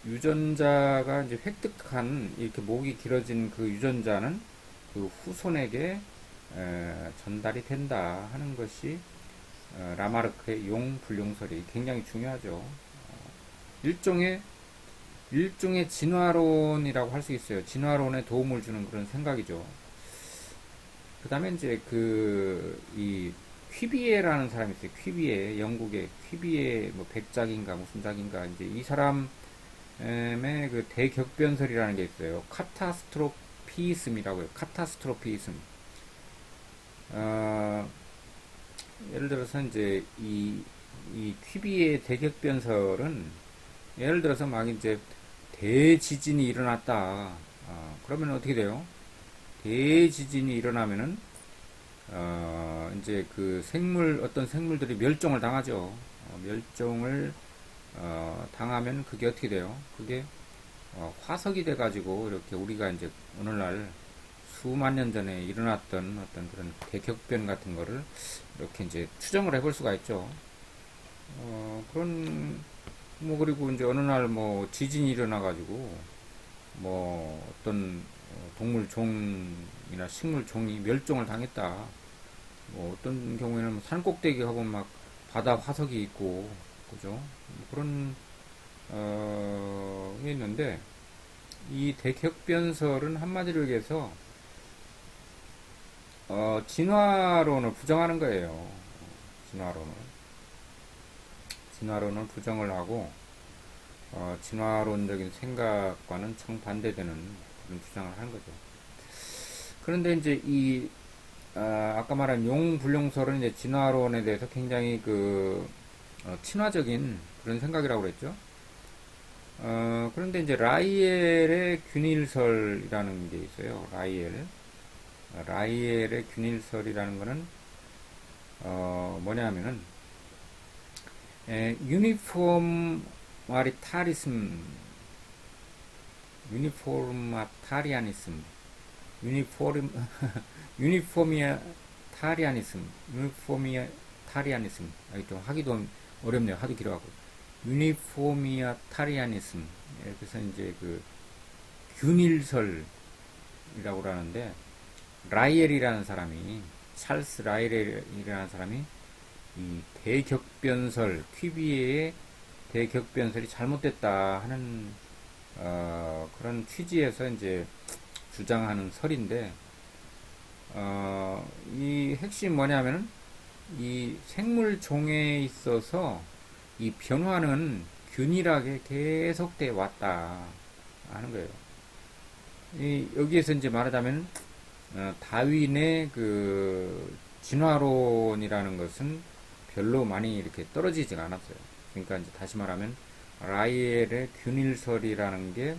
유전자가 이제 획득한 이렇게 목이 길어진 그 유전자는 그 후손에게 전달이 된다 하는 것이 라마르크의 용불용설이 굉장히 중요하죠. 일종의 진화론이라고 할 수 있어요. 진화론에 도움을 주는 그런 생각이죠. 그 다음에 이제 이 퀴비에라는 사람이 있어요. 퀴비에, 영국의 퀴비에 뭐 백작인가 무슨 작인가 이제 이 사람의 그 대격변설이라는 게 있어요. 카타스트로피즘이라고 해요. 카타스트로피즘. 예를 들어서 이제 이 퀴비의 대격변설은 예를 들어서 막 이제 대지진이 일어났다. 그러면 어떻게 돼요? 대지진이 일어나면은 이제 그 어떤 생물들이 멸종을 당하죠. 멸종을 당하면 그게 어떻게 돼요? 그게 화석이 돼가지고 이렇게 우리가 이제 오늘날 수만 년 전에 일어났던 어떤 그런 대격변 같은 거를 이렇게 이제 추정을 해볼 수가 있죠. 그리고 이제 어느 날 뭐 지진이 일어나가지고 뭐 어떤 동물 종이나 식물 종이 멸종을 당했다. 뭐 어떤 경우에는 뭐 산 꼭대기 가보면 막 바다 화석이 있고, 그죠? 뭐 그런, 게 있는데, 이 대격변설은 한마디로 얘기해서, 진화론을 부정하는 거예요. 진화론을. 진화론을 부정을 하고, 진화론적인 생각과는 정반대되는 그런 주장을 하는 거죠. 그런데 이제 아까 말한 용불용설은 이제 진화론에 대해서 굉장히 친화적인 그런 생각이라고 그랬죠. 그런데 이제 라이엘의 균일설이라는 게 있어요. 라이엘의 균일설이라는 거는, 뭐냐면은, 유니폼마리타리즘, 유니포르마타리아니즘, 유니포름, 유니포미아타리아니즘, 좀 하기도 어렵네요. 하도 길어갖고. 유니포미아타리아니즘. 그래서 이제 균일설이라고 하는데, 찰스 라이엘이라는 사람이, 이 퀴비에의 대격변설이 잘못됐다 하는, 그런 취지에서 이제 주장하는 설인데, 이 핵심 뭐냐면은, 이 생물 종에 있어서 이 변화는 균일하게 계속돼 왔다 하는 거예요. 여기에서 이제 말하자면, 다윈의 진화론이라는 것은 별로 많이 이렇게 떨어지지가 않았어요. 그러니까 이제 다시 말하면, 라이엘의 균일설이라는 게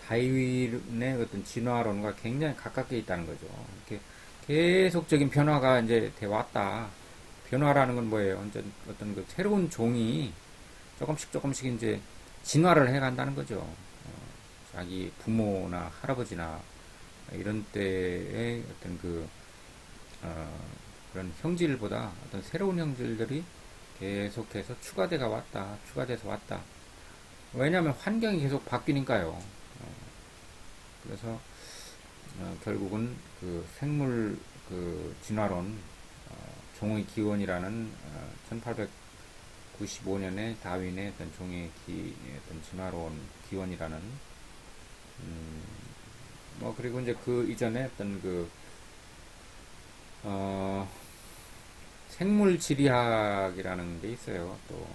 다윈의 어떤 진화론과 굉장히 가깝게 있다는 거죠. 이렇게 계속적인 변화가 이제 돼 왔다. 변화라는 건 뭐예요? 이제 어떤 새로운 종이 조금씩 이제 진화를 해 간다는 거죠. 자기 부모나 할아버지나 이런 때의 어떤 그런 형질보다 어떤 새로운 형질들이 계속해서 추가돼서 왔다. 왜냐하면 환경이 계속 바뀌니까요. 그래서 결국은 생물 진화론 종의 기원이라는 1895년에 다윈의 어떤 어떤 진화론 기원이라는 뭐 그리고 이제 그 이전에 어떤 그 어, 생물 지리학이라는 게 있어요. 또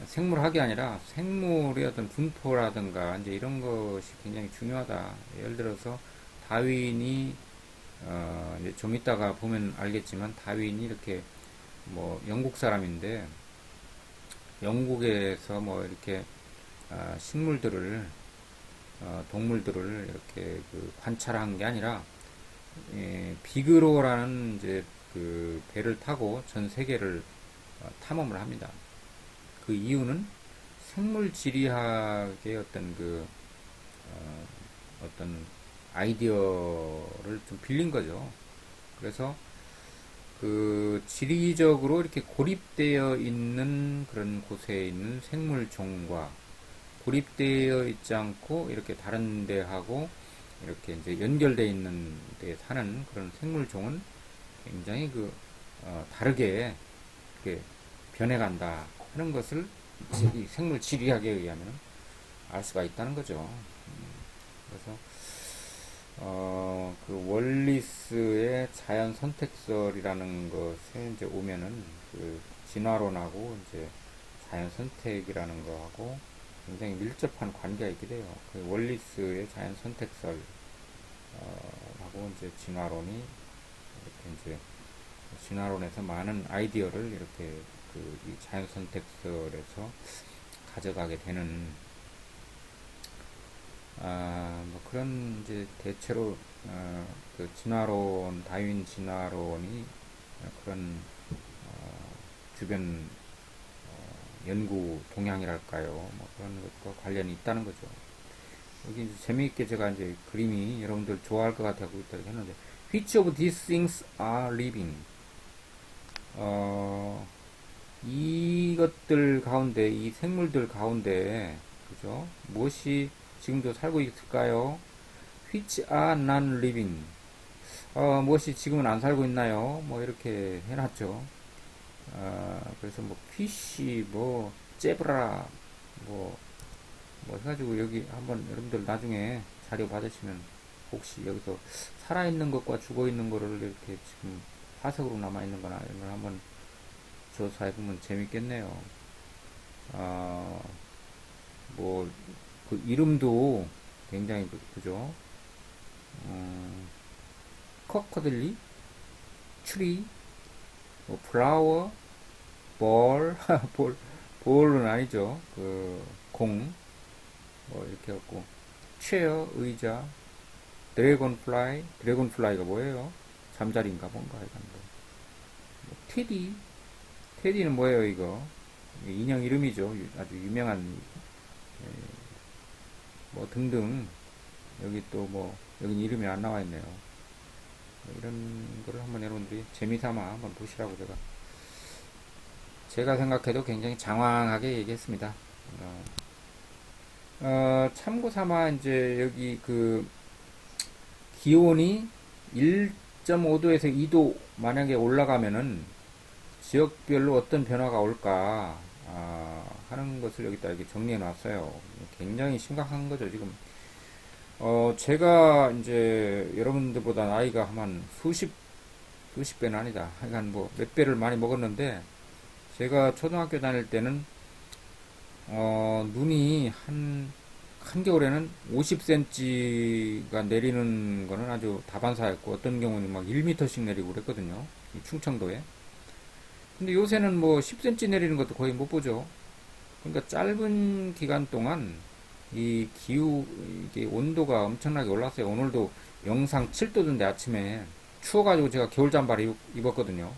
생물학이 아니라 생물의 어떤 분포라든가 이제 이런 것이 굉장히 중요하다. 예를 들어서 다윈이 이제 좀 이따가 보면 알겠지만 다윈이 이렇게 뭐 영국 사람인데 영국에서 뭐 이렇게 식물들을 동물들을 이렇게 그 관찰한 게 아니라 비그로라는 이제 그 배를 타고 전 세계를 탐험을 합니다. 그 이유는 생물 지리학의 어떤 그 어떤 아이디어를 좀 빌린 거죠. 그래서 그 지리적으로 이렇게 고립되어 있는 그런 곳에 있는 생물종과 고립되어 있지 않고 이렇게 다른 데하고 이렇게 이제 연결되어 있는 데 사는 그런 생물종은 굉장히 그 다르게 이렇게 변해간다 하는 것을 이 생물 지리학에 의하면 알 수가 있다는 거죠. 그래서 그 월리스의 자연 선택설이라는 것에 이제 오면은 그 진화론하고 이제 자연 선택이라는 거하고 굉장히 밀접한 관계가 있게 돼요. 그 월리스의 자연 선택설 하고 이제 진화론이 이렇게 이제 진화론에서 많은 아이디어를 이렇게 그 이 자연 선택설에서 가져가게 되는 뭐 그런 이제 대체로 그 진화론 다윈 진화론이 그런 주변 연구 동향이랄까요 뭐 그런 것과 관련이 있다는 거죠. 여기 이제 재미있게 제가 이제 그림이 여러분들 좋아할 것 같아서 이렇게 했는데 Which of these things are living? 이것들 가운데 이 생물들 가운데 그죠? 무엇이 지금도 살고 있을까요? Which are non-living? 무엇이 지금은 안 살고 있나요? 뭐 이렇게 해놨죠. 그래서 뭐 fish, 뭐 제브라, 뭐 해가지고 여기 한번 여러분들 나중에 자료 받으시면 혹시 여기서 살아있는 것과 죽어있는 거를 이렇게 지금 화석으로 남아있는 거나 이런 걸 한번 조사해보면 재밌겠네요. 뭐, 그 이름도 굉장히 그죠? 커커들리, 트리, 뭐 플라워, 볼, 볼은 아니죠. 그, 뭐 이렇게 해갖고, 체어, 의자, 드래곤플라이가 뭐예요? 잠자리인가 뭔가 하여간 뭐, 테디는 뭐예요 이거? 인형 이름이죠. 아주 유명한 뭐 등등 여기 또 뭐 여긴 이름이 안 나와 있네요. 뭐 이런 거를 한번 여러분들이 재미삼아 한번 보시라고 제가 생각해도 굉장히 장황하게 얘기했습니다. 참고 삼아 이제 여기 그 기온이 1.5도에서 2도 만약에 올라가면은 지역별로 어떤 변화가 올까 하는 것을 여기다 이렇게 정리해 놨어요. 굉장히 심각한 거죠, 지금. 제가 이제 여러분들보다 나이가 한 수십 배는 아니다. 하여간 뭐 몇 배를 많이 먹었는데, 제가 초등학교 다닐 때는, 눈이 한겨울에는 50cm가 내리는 거는 아주 다반사였고, 어떤 경우는 막 1m씩 내리고 그랬거든요. 이 충청도에. 근데 요새는 뭐 10cm 내리는 것도 거의 못 보죠. 그러니까 짧은 기간 동안 이게 온도가 엄청나게 올랐어요. 오늘도 영상 7도던데 아침에 추워가지고 제가 겨울 잠바를 입었거든요.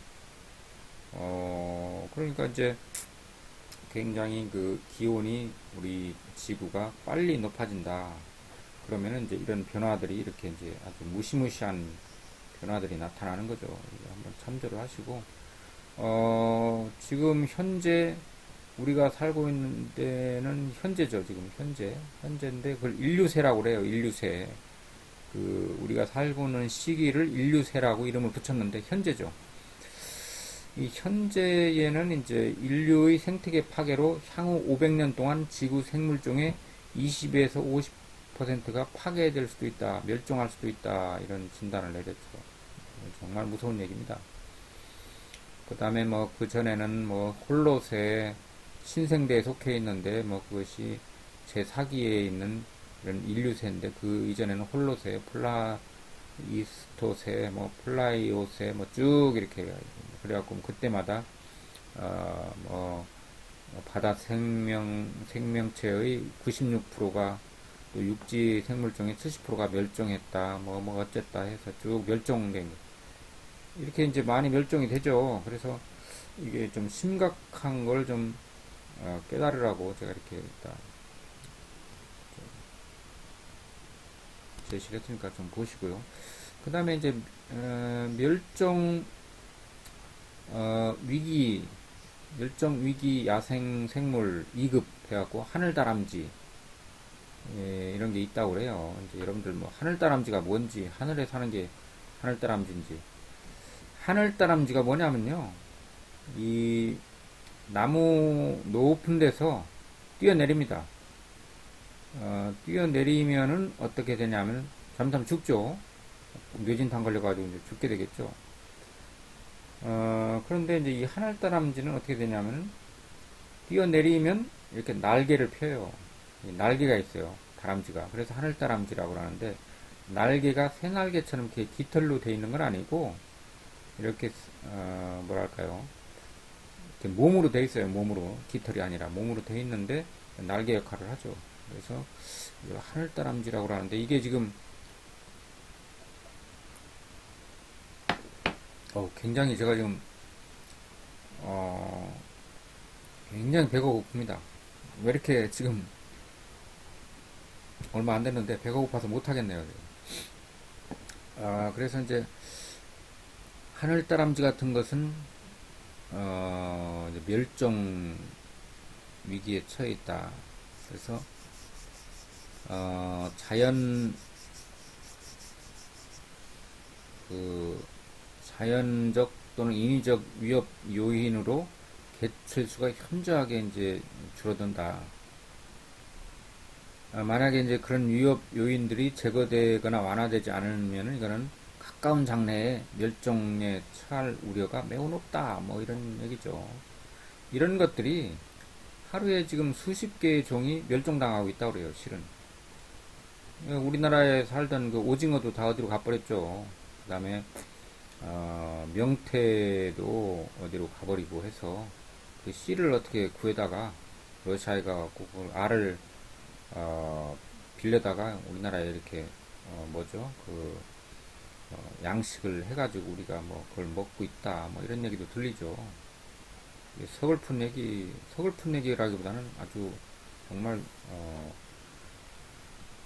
그러니까 이제 굉장히 그 기온이 우리 지구가 빨리 높아진다. 그러면은 이제 이런 변화들이 이렇게 이제 아주 무시무시한 변화들이 나타나는 거죠. 한번 참조를 하시고, 지금 현재 우리가 살고 있는 데는 현재죠. 지금 현재인데 그걸 인류세라고 그래요. 인류세. 그 우리가 살고 있는 시기를 인류세라고 이름을 붙였는데 현재죠. 이 현재에는 이제 인류의 생태계 파괴로 향후 500년 동안 지구 생물종의 20에서 90%가 파괴될 수도 있다, 멸종할 수도 있다, 이런 진단을 내렸죠. 정말 무서운 얘기입니다. 그 다음에 뭐 그 전에는 뭐 홀롯에 신생대에 속해 있는데 뭐 그것이 제4기에 있는 이런 인류새인데 그 이전에는 홀롯에 플라이스토새 뭐 플라이오새 뭐 쭉 이렇게 그래갖고 그때마다 뭐 바다 생명체의 96%가 또 육지 생물종의 70%가 멸종했다 뭐 어쨌다 해서 쭉 멸종된 거. 이렇게 이제 많이 멸종이 되죠. 그래서 이게 좀 심각한 걸 좀 깨달으라고 제가 이렇게 일단 제시를 했으니까 좀 보시고요. 그 다음에 이제 멸종 위기 멸종 위기 야생 생물 2급 해갖고 하늘다람쥐 이런 게 있다고 그래요. 이제 여러분들 뭐 하늘다람쥐가 뭔지 하늘에 사는 게 하늘다람쥐인지 하늘다람쥐가 뭐냐면요. 이 나무 높은 데서 뛰어내립니다. 뛰어내리면은 어떻게 되냐면 잠깐 죽죠. 뇌진탕 걸려가지고 이제 죽게 되겠죠. 그런데 이제 이 하늘다람쥐는 어떻게 되냐면 뛰어내리면 이렇게 날개를 펴요. 날개가 있어요. 다람쥐가. 그래서 하늘다람쥐라고 하는데 날개가 새날개처럼 이렇게 깃털로 되어 있는 건 아니고 이렇게 뭐랄까요? 이렇게 몸으로 되어 있어요. 몸으로 깃털이 아니라 몸으로 되어 있는데 날개 역할을 하죠. 그래서 하늘다람쥐라고 하는데 이게 지금 굉장히 제가 지금 굉장히 배가 고픕니다. 왜 이렇게 지금 얼마 안 됐는데 배가 고파서 못 하겠네요. 그래서 이제 하늘다람쥐 같은 것은 이제 멸종 위기에 처해 있다. 그래서 자연적 또는 인위적 위협 요인으로 개체수가 현저하게 이제 줄어든다. 만약에 이제 그런 위협 요인들이 제거되거나 완화되지 않으면 이거는 가까운 장래에 멸종에 처할 우려가 매우 높다. 뭐 이런 얘기죠. 이런 것들이 하루에 지금 수십 개의 종이 멸종당하고 있다고 그래요, 실은. 우리나라에 살던 그 오징어도 다 어디로 가버렸죠. 그 다음에, 명태도 어디로 가버리고 해서 그 씨를 어떻게 구해다가 러시아에 가갖고 그 알을, 빌려다가 우리나라에 이렇게, 뭐죠? 양식을 해가지고 우리가 뭐 그걸 먹고 있다. 뭐 이런 얘기도 들리죠. 서글픈 얘기라기보다는 아주 정말,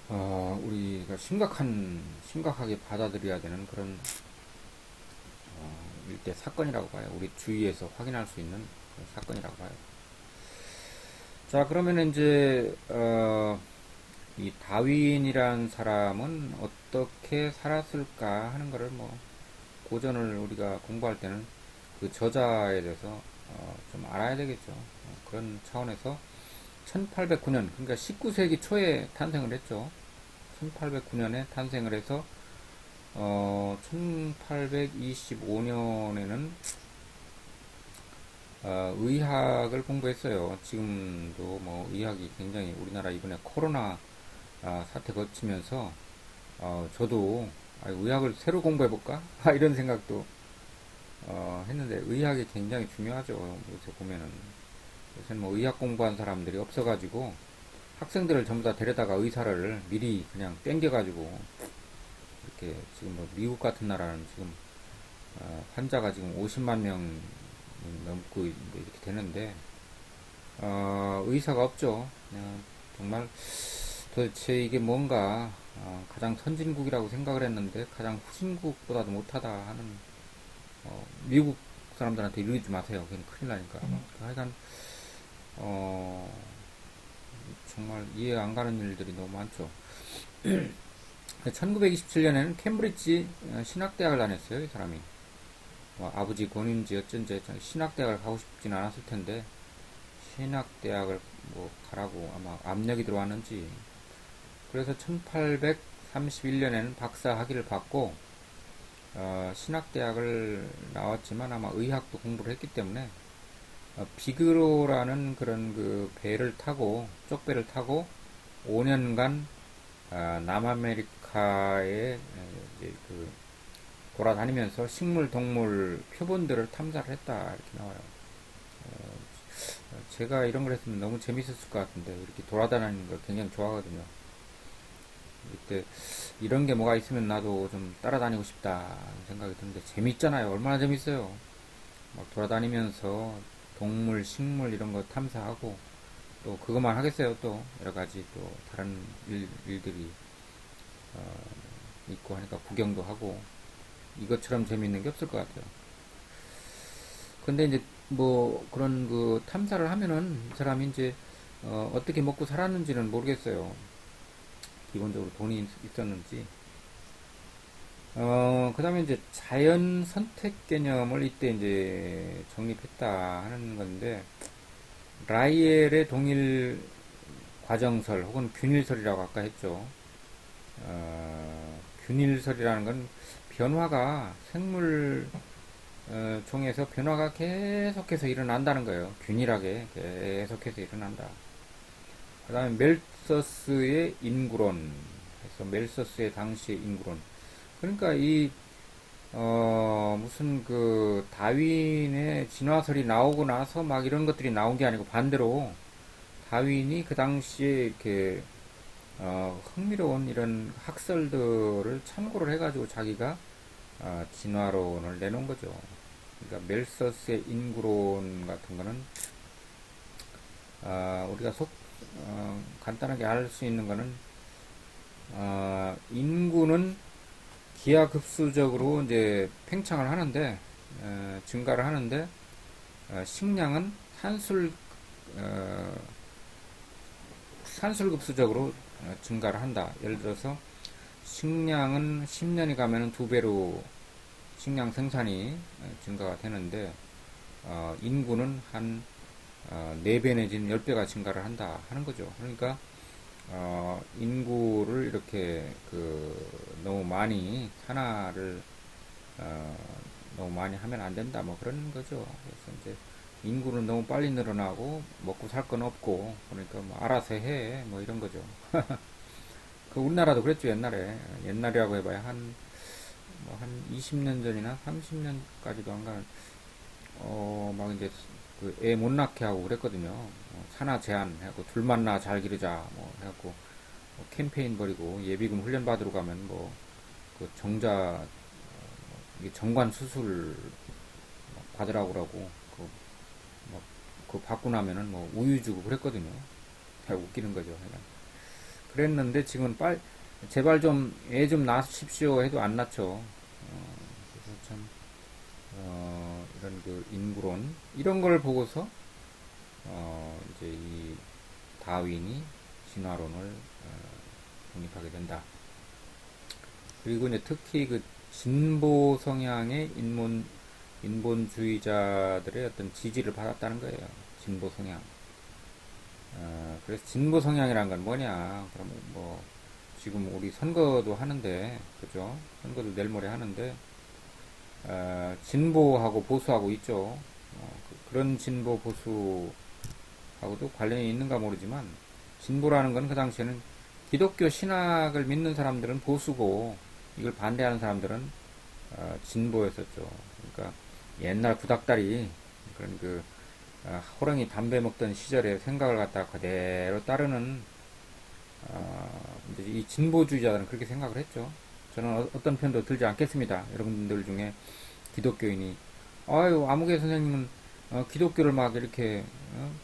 우리가 심각하게 받아들여야 되는 그런, 일대 사건이라고 봐요. 우리 주위에서 확인할 수 있는 그런 사건이라고 봐요. 자, 그러면 이제, 이 다윈이란 사람은 어떻게 살았을까 하는 거를 뭐, 고전을 우리가 공부할 때는 그 저자에 대해서 좀 알아야 되겠죠. 그런 차원에서 1809년, 그러니까 19세기 초에 탄생을 했죠. 1809년에 탄생을 해서 1825년에는 의학을 공부했어요. 지금도 뭐 의학이 굉장히 우리나라 이번에 코로나 사태 거치면서 저도 의학을 새로 공부해볼까? 이런 생각도 했는데 의학이 굉장히 중요하죠. 요새 보면은 요새는 뭐 의학 공부한 사람들이 없어가지고 학생들을 전부 다 데려다가 의사를 미리 그냥 땡겨가지고 이렇게 지금 뭐 미국 같은 나라는 지금 환자가 지금 50만 명 넘고 이렇게 되는데 의사가 없죠. 그냥 정말 도대체 이게 뭔가 가장 선진국이라고 생각을 했는데 가장 후진국보다도 못하다 하는 미국 사람들한테 이러지 마세요. 그냥 큰일 나니까. 하여간 정말 이해 안 가는 일들이 너무 많죠. 1927년에는 캠브리지 신학대학을 다녔어요. 이 사람이. 아버지 권인지 어쩐지 신학대학을 가고 싶진 않았을 텐데 신학대학을 뭐 가라고 아마 압력이 들어왔는지 그래서 1831년에는 박사 학위를 받고 신학대학을 나왔지만 아마 의학도 공부를 했기 때문에 비그로라는 그런 그 배를 타고 쪽배를 타고 5년간 남아메리카에 이제 그 돌아다니면서 식물 동물 표본들을 탐사를 했다 이렇게 나와요. 제가 이런 걸 했으면 너무 재밌었을 것 같은데 이렇게 돌아다니는 걸 굉장히 좋아하거든요. 이때 이런 게 뭐가 있으면 나도 좀 따라다니고 싶다 생각이 드는데 재밌잖아요. 얼마나 재밌어요. 막 돌아다니면서 동물, 식물 이런 거 탐사하고 또 그것만 하겠어요. 또 여러 가지 또 다른 일들이 있고 하니까 구경도 하고 이것처럼 재밌는 게 없을 것 같아요. 근데 이제 뭐 그런 그 탐사를 하면은 이 사람이 이제 떻게 먹고 살았는지는 모르겠어요. 기본적으로 돈이 있었는지. 그 다음에 이제 자연 선택 개념을 이때 이제 정립했다 하는 건데, 라이엘의 동일 과정설 혹은 균일설이라고 아까 했죠. 균일설이라는 건 변화가 생물 종에서 변화가 계속해서 일어난다는 거예요. 균일하게 계속해서 일어난다. 그 다음에 멜서스의 인구론 해서 멜서스의 당시의 인구론. 그러니까 무슨 그 다윈의 진화설이 나오고 나서 막 이런 것들이 나온 게 아니고 반대로 다윈이 그 당시에 이렇게 흥미로운 이런 학설들을 참고를 해가지고 자기가 진화론을 내놓은 거죠. 그러니까 멜서스의 인구론 같은 거는 우리가 간단하게 알 수 있는 거는 인구는 기하급수적으로 이제 팽창을 하는데 증가를 하는데 식량은 산술급수적으로 증가를 한다. 예를 들어서 식량은 10년이 가면은 2배로 식량 생산이 증가가 되는데 인구는 한 4배 내지는 10배가 증가를 한다 하는 거죠. 그러니까 인구를 이렇게 너무 많이 산화를 너무 많이 하면 안 된다 뭐 그런 거죠. 그래서 이제 인구는 너무 빨리 늘어나고 먹고 살 건 없고 그러니까 뭐 알아서 해 뭐 이런 거죠. 그 우리나라도 그랬죠. 옛날이라고 해봐야 한 20년 전이나 30년까지도 안 가는 막 이제 그 애 못 낳게 하고 그랬거든요. 산하 제한 해갖고 둘 만나 잘 기르자 뭐 해갖고 캠페인 벌이고 예비군 훈련 받으러 가면 뭐 그 이게 정관 수술 받으라고 그러고 그거 받고 나면은 뭐 우유 주고 그랬거든요. 웃기는 거죠. 그냥. 그랬는데 지금은 제발 좀 애 좀 낳으십시오 해도 안 낳죠. 그래서 참 이런 그 인구론 이런 걸 보고서 이제 이 다윈이 진화론을 독립하게 된다. 그리고 이제 특히 그 진보 성향의 인본주의자들의 어떤 지지를 받았다는 거예요. 진보 성향. 그래서 진보 성향이란 건 뭐냐? 그러면 뭐 지금 우리 선거도 하는데, 그죠? 선거도 내일 모레 하는데 진보하고 보수하고 있죠. 그런 진보 보수하고도 관련이 있는가 모르지만 진보라는 건 그 당시에는 기독교 신학을 믿는 사람들은 보수고 이걸 반대하는 사람들은 진보였었죠. 그러니까 옛날 구닥다리 그런 호랑이 담배 먹던 시절의 생각을 갖다가 그대로 따르는 이제 이 진보주의자들은 그렇게 생각을 했죠. 저는 어떤 편도 들지 않겠습니다. 여러분들 중에 기독교인이 아유 아무개 선생님은 기독교를 막 이렇게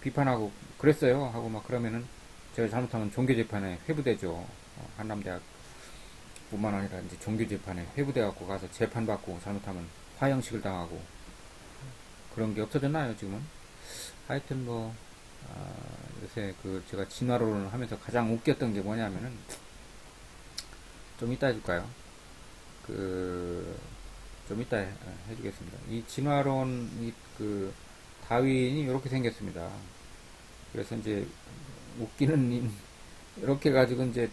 비판하고 그랬어요 하고 막 그러면은 제가 잘못하면 종교재판에 회부되죠. 한남대학 뿐만 아니라 이제 종교재판에 회부돼 갖고 가서 재판받고 잘못하면 화형식을 당하고 그런 게 없어졌나요 지금은? 하여튼 뭐 요새 제가 진화론을 하면서 가장 웃겼던 게 뭐냐면은 좀 이따 해줄까요? 좀 이따 해주겠습니다. 이 진화론 다윈이 이렇게 생겼습니다. 그래서 이제 웃기는 이렇게 가지고 이제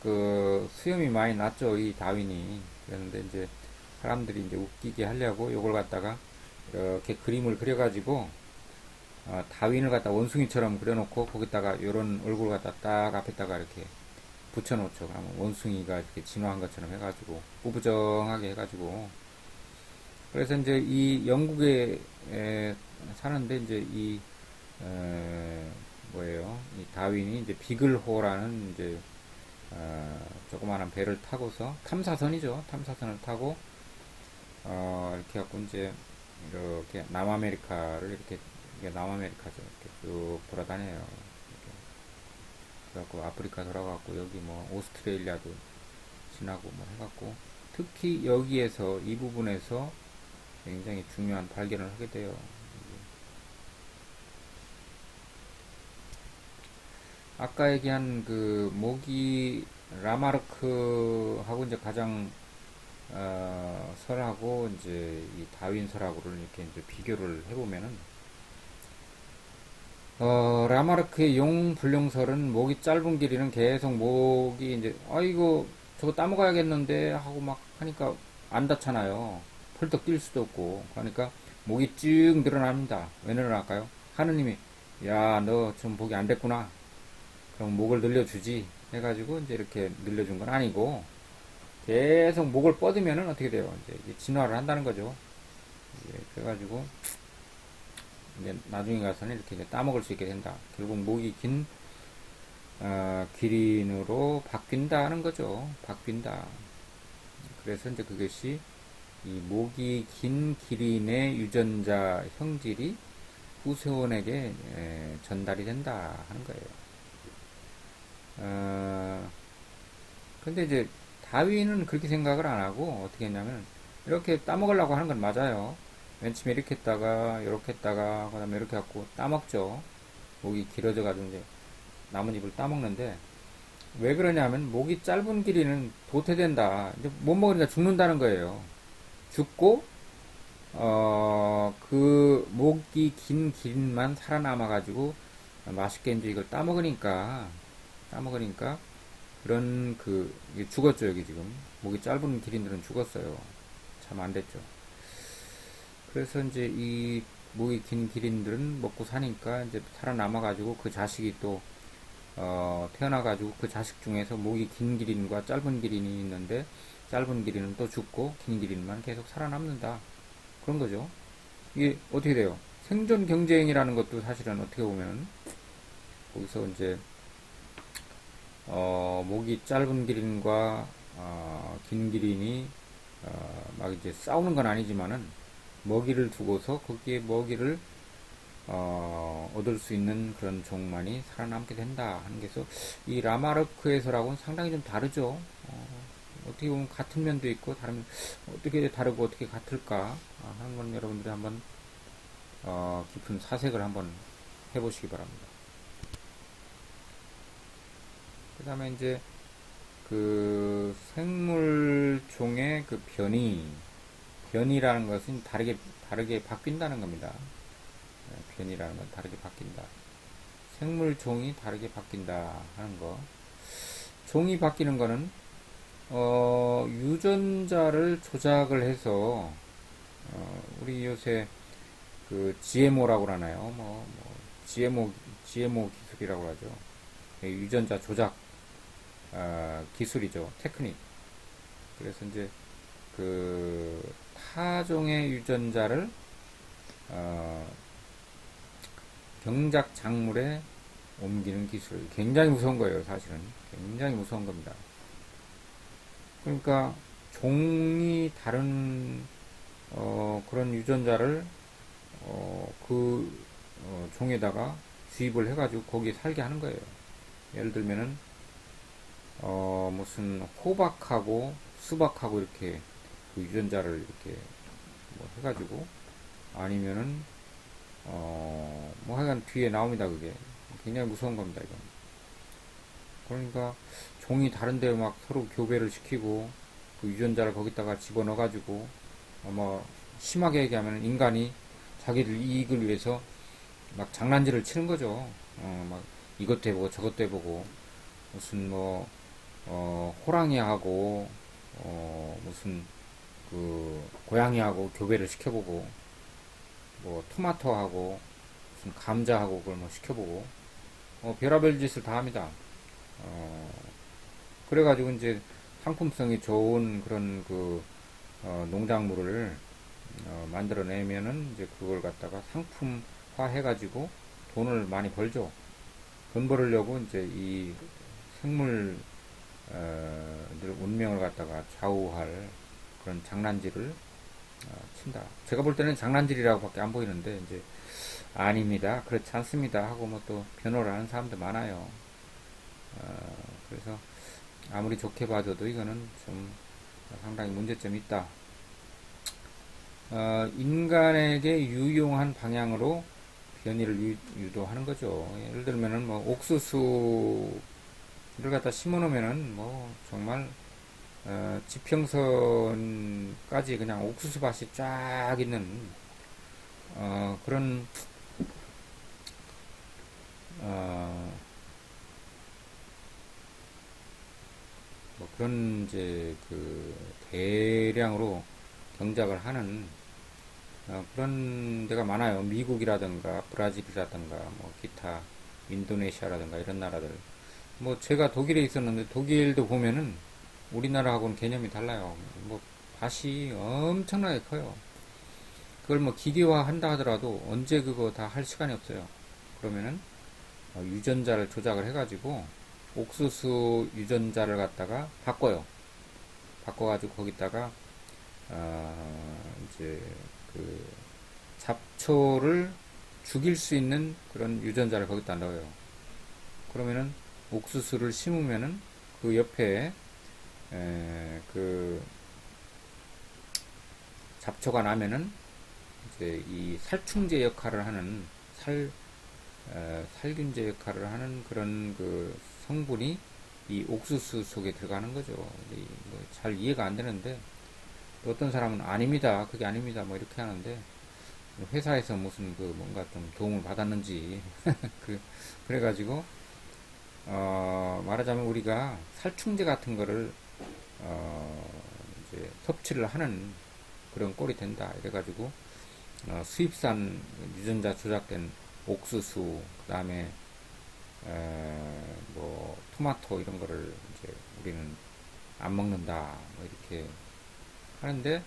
그 수염이 많이 났죠, 이 다윈이. 그런데 이제 사람들이 이제 웃기게 하려고 요걸 갖다가 이렇게 그림을 그려가지고 다윈을 갖다 원숭이처럼 그려놓고 거기다가 요런 얼굴 갖다 딱 앞에다가 이렇게 붙여놓죠. 그러면 원숭이가 이렇게 진화한 것처럼 해가지고 꾸부정하게 해가지고. 그래서 이제 이 영국에 사는데 이제 이 뭐예요? 이 다윈이 이제 비글호라는 이제 조그마한 배를 타고서 탐사선이죠. 탐사선을 타고 이렇게 갖고 이제 이렇게 남아메리카를 이렇게 이게 남아메리카죠. 이렇게 쭉 돌아다녀요. 이렇게. 그래갖고 아프리카 돌아가고 여기 뭐 오스트레일리아도 지나고 뭐 해갖고 특히 여기에서 이 부분에서 굉장히 중요한 발견을 하게 돼요. 아까 얘기한 그 모기 라마르크하고 이제 가장 설하고 이제 이 다윈 설하고를 이렇게 이제 비교를 해보면은 라마르크의 용 불룡설은 목이 짧은 길이는 계속 목이 이제 아이고 저거 따먹어야겠는데 하고 막 하니까 안 닿잖아요. 펄떡 뛸 수도 없고 그러니까 목이 쭉 늘어납니다. 왜 늘어날까요? 하느님이 야 너 좀 목이 안 됐구나. 그럼 목을 늘려주지 해가지고 이제 이렇게 늘려준 건 아니고 계속 목을 뻗으면은 어떻게 돼요? 이제 진화를 한다는 거죠. 그래가지고 이제 나중에 가서는 이렇게 이제 따먹을 수 있게 된다. 결국 목이 긴 기린으로 바뀐다는 거죠. 바뀐다. 그래서 이제 그것이 이 목이 긴 기린의 유전자 형질이 후세원에게 전달이 된다 하는 거예요. 근데 이제 다윈은 그렇게 생각을 안 하고 어떻게 했냐면 이렇게 따먹으려고 하는 건 맞아요. 맨 처음에 이렇게 했다가 이렇게 했다가 그다음에 이렇게 갖고 따먹죠. 목이 길어져 가지고 이제 나뭇잎을 따먹는데 왜 그러냐면 목이 짧은 길이는 도태된다. 이제 못 먹으니까 죽는다는 거예요. 죽고 그 목이 긴 기린만 살아남아 가지고 맛있게 이제 이걸 따먹으니까 그런 이게 죽었죠. 여기 지금 목이 짧은 기린들은 죽었어요. 참 안 됐죠. 그래서 이제 이 목이 긴 기린들은 먹고 사니까 이제 살아남아가지고 그 자식이 또 태어나가지고 그 자식 중에서 목이 긴 기린과 짧은 기린이 있는데 짧은 기린은 또 죽고 긴 기린만 계속 살아남는다. 그런 거죠. 이게 어떻게 돼요? 생존 경쟁이라는 것도 사실은 어떻게 보면 거기서 이제 목이 짧은 기린과 긴 기린이 막 이제 싸우는 건 아니지만은 먹이를 두고서 거기에 먹이를 얻을 수 있는 그런 종만이 살아남게 된다 하는 게서 이 라마르크에서라고는 상당히 좀 다르죠. 어떻게 보면 같은 면도 있고 다른 어떻게 다르고 어떻게 같을까 하는 건 여러분들이 한번 깊은 사색을 한번 해보시기 바랍니다. 그 다음에 이제 그 생물종의 그 변이라는 것은 다르게 바뀐다는 겁니다. 변이라는 건 다르게 바뀐다. 생물종이 다르게 바뀐다 하는 거. 종이 바뀌는 거는 유전자를 조작을 해서 우리 요새 그 GMO라고 하나요? GMO 기술이라고 하죠. 유전자 조작 기술이죠. 테크닉. 그래서 이제 그 타종의 유전자를 경작 작물에 옮기는 기술. 굉장히 무서운 거예요, 사실은. 굉장히 무서운 겁니다. 그러니까 종이 다른 그런 유전자를 종에다가 주입을 해가지고 거기에 살게 하는 거예요. 예를 들면은 무슨 호박하고 수박하고 이렇게 그 유전자를 이렇게 뭐 해가지고 아니면은 뭐 하여간 뒤에 나옵니다. 그게 굉장히 무서운 겁니다. 이건. 그러니까 종이 다른데 막 서로 교배를 시키고 그 유전자를 거기다가 집어넣어가지고 뭐 심하게 얘기하면 인간이 자기들 이익을 위해서 막 장난질을 치는 거죠. 막 이것도 해보고 저것도 해보고 무슨 뭐 호랑이하고, 무슨, 고양이하고 교배를 시켜보고, 뭐, 토마토하고, 무슨 감자하고 그걸 뭐 시켜보고, 별의별 짓을 다 합니다. 어, 그래가지고 이제 상품성이 좋은 그런 농작물을 만들어내면은 이제 그걸 갖다가 상품화 해가지고 돈을 많이 벌죠. 돈 벌으려고 이제 이 생물 운명을 갖다가 좌우할 그런 장난질을 친다. 제가 볼 때는 장난질이라고밖에 안 보이는데 이제 아닙니다. 그렇지 않습니다. 하고 뭐 또 변호를 하는 사람도 많아요. 그래서 아무리 좋게 봐줘도 이거는 좀 상당히 문제점이 있다. 인간에게 유용한 방향으로 변이를 유도하는 거죠. 예를 들면은 뭐 옥수수를 갖다 심어놓으면은 뭐 정말 지평선까지 그냥 옥수수 밭이 쫙 있는 그런 어, 뭐 그런 이제 대량으로 경작을 하는 그런 데가 많아요. 미국이라든가 브라질이라든가 뭐 기타 인도네시아라든가 이런 나라들. 뭐 제가 독일에 있었는데 독일도 보면은 우리나라하고는 개념이 달라요. 뭐 밭이 엄청나게 커요. 그걸 뭐 기계화 한다 하더라도 언제 그거 다 할 시간이 없어요. 그러면은 유전자를 조작을 해가지고 옥수수 유전자를 갖다가 바꿔요. 바꿔가지고 거기다가 이제 그 잡초를 죽일 수 있는 그런 유전자를 거기다 넣어요. 그러면은 옥수수를 심으면은 그 옆에 그 잡초가 나면은 이제 이 살충제 역할을 하는 살균제 역할을 하는 그런 그 성분이 이 옥수수 속에 들어가는 거죠. 뭐잘 이해가 안 되는데 또 어떤 사람은 아닙니다. 그게 아닙니다. 뭐 이렇게 하는데 회사에서 무슨 뭔가 좀 도움을 받았는지 그래가지고 말하자면 우리가 살충제 같은 거를 이제 섭취를 하는 그런 꼴이 된다. 이래가지고 수입산 유전자 조작된 옥수수, 그 다음에 뭐 토마토 이런 거를 이제 우리는 안 먹는다. 뭐 이렇게 하는데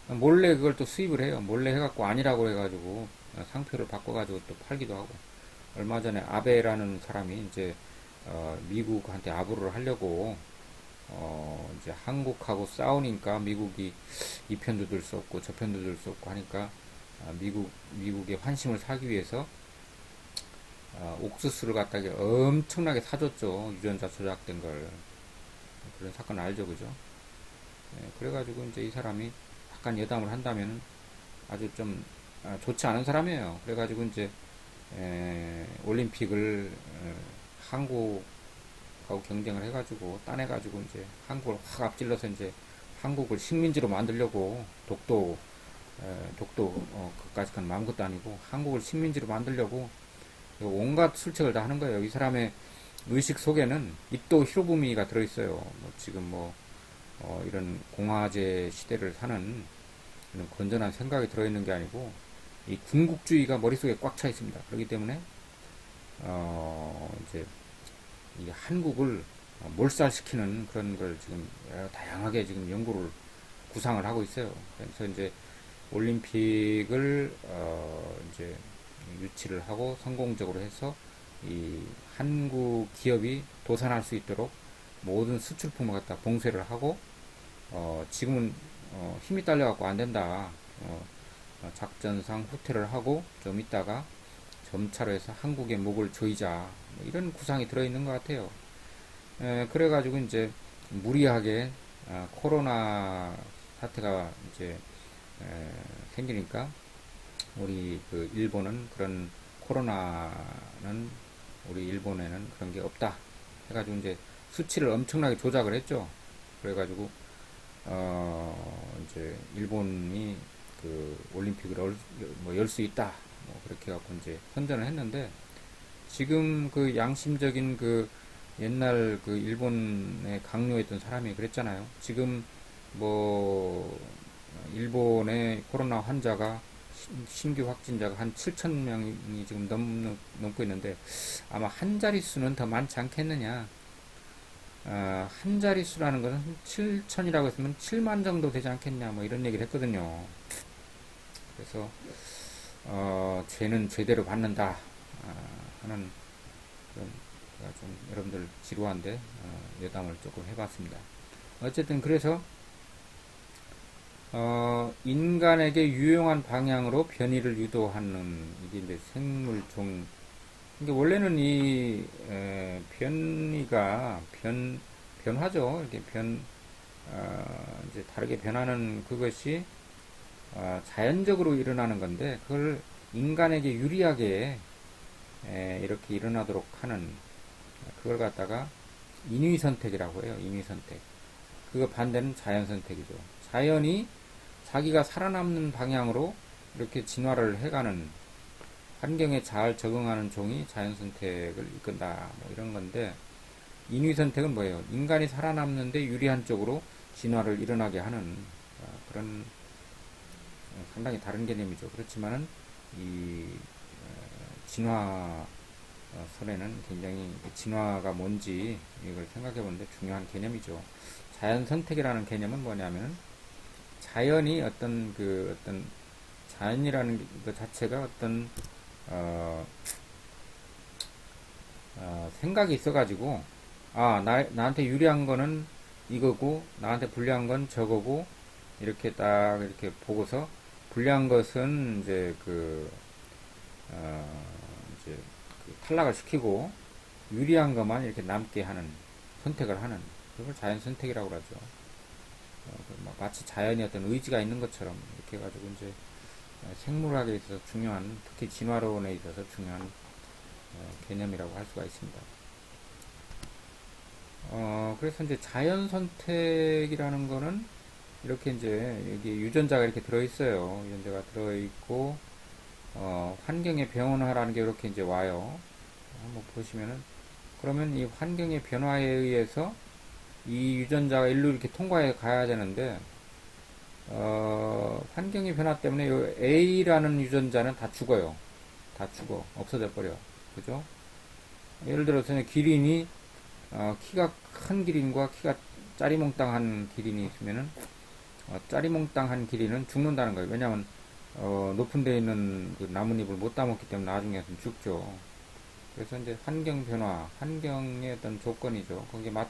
몰래 그걸 또 수입을 해요. 몰래 해갖고 아니라고 해가지고 상표를 바꿔가지고 또 팔기도 하고. 얼마 전에 아베라는 사람이 이제 미국한테 아부를 하려고 이제 한국하고 싸우니까 미국이 이 편도 들 수 없고 저 편도 들 수 없고 하니까 미국의 환심을 사기 위해서 옥수수를 갖다가 엄청나게 사줬죠. 유전자 조작된 걸. 그런 사건 알죠, 그죠? 그래가지고 이제 이 사람이 약간 여담을 한다면 아주 좀 좋지 않은 사람이에요. 그래가지고 이제 올림픽을 한국하고 경쟁을 해가지고 따내가지고 이제 한국을 확 앞질러서 이제 한국을 식민지로 만들려고 독도 그까짓 건 마음것도 아니고 한국을 식민지로 만들려고 온갖 술책을 다 하는 거예요. 이 사람의 의식 속에는 이토 히로부미가 들어있어요. 지금 이런 공화제 시대를 사는 이런 건전한 생각이 들어있는 게 아니고 이 군국주의가 머릿속에 꽉 차 있습니다. 그렇기 때문에 이제 이 한국을 몰살시키는 그런 걸 지금 다양하게 지금 연구를 구상을 하고 있어요. 그래서 이제 올림픽을 이제 유치를 하고 성공적으로 해서 이 한국 기업이 도산할 수 있도록 모든 수출품을 갖다 봉쇄를 하고 지금은 힘이 딸려갖고 안 된다. 작전상 후퇴를 하고 좀 있다가 점차로 해서 한국의 목을 조이자 뭐 이런 구상이 들어있는 것 같아요. 그래가지고 이제 무리하게 코로나 사태가 이제 생기니까 우리 일본은 그런 코로나는 우리 일본에는 그런 게 없다 해가지고 이제 수치를 엄청나게 조작을 했죠. 그래가지고 이제 일본이 올림픽을 열 수 있다 뭐 그렇게 갖고 이제 선전을 했는데 지금 양심적인 옛날 그 일본에 강요했던 사람이 그랬잖아요. 지금 뭐 일본의 코로나 환자가 신규 확진자가 한 7천 명이 지금 넘고 있는데 아마 한 자릿수는 더 많지 않겠느냐. 한 자릿수라는 것은 7천이라고 했으면 7만 정도 되지 않겠냐 뭐 이런 얘기를 했거든요. 그래서 죄는 제대로 받는다 하는 그런 제가 좀 여러분들 지루한데 여담을 조금 해봤습니다. 어쨌든 그래서 인간에게 유용한 방향으로 변이를 유도하는 이게 이제 생물종. 이게 원래는 이 변이가 변화죠. 이렇게 이제 다르게 변하는 그것이 자연적으로 일어나는 건데 그걸 인간에게 유리하게 이렇게 일어나도록 하는 그걸 갖다가 인위 선택이라고 해요. 인위 선택. 그거 반대는 자연 선택이죠. 자연이 자기가 살아남는 방향으로 이렇게 진화를 해가는 환경에 잘 적응하는 종이 자연 선택을 이끈다. 뭐 이런 건데 인위 선택은 뭐예요? 인간이 살아남는데 유리한 쪽으로 진화를 일어나게 하는 그런 상당히 다른 개념이죠. 그렇지만은 이 진화 선에는 굉장히 진화가 뭔지 이걸 생각해 보는데 중요한 개념이죠. 자연 선택이라는 개념은 뭐냐면 자연이 어떤 자연이라는 것 자체가 어떤 생각이 있어가지고 나한테 유리한 거는 이거고 나한테 불리한 건 저거고 이렇게 딱 이렇게 보고서 불리한 것은 이제 탈락을 시키고 유리한 것만 이렇게 남게 하는 선택을 하는 그걸 자연 선택이라고 그러죠. 마치 자연이 어떤 의지가 있는 것처럼 이렇게 해가지고 이제 생물학에 있어서 중요한 특히 진화론에 있어서 중요한 개념이라고 할 수가 있습니다. 그래서 이제 자연 선택이라는 거는 이렇게 이제 여기 유전자가 이렇게 들어있어요. 유전자가 들어있고 환경의 변화라는 게 이렇게 이제 와요. 한번 보시면은 그러면 이 환경의 변화에 의해서 이 유전자가 일로 이렇게 통과해 가야 되는데 환경의 변화 때문에 이 A라는 유전자는 다 죽어요. 다 죽어. 없어져 버려. 그죠? 예를 들어서 기린이 키가 큰 기린과 키가 짜리몽땅한 기린이 있으면은 짜리몽땅한 기린은 죽는다는 거예요. 왜냐하면 높은 데 있는 그 나뭇잎을 못 따먹기 때문에 나중에는 죽죠. 그래서 이제 환경 변화, 환경의 어떤 조건이죠. 거기에 맞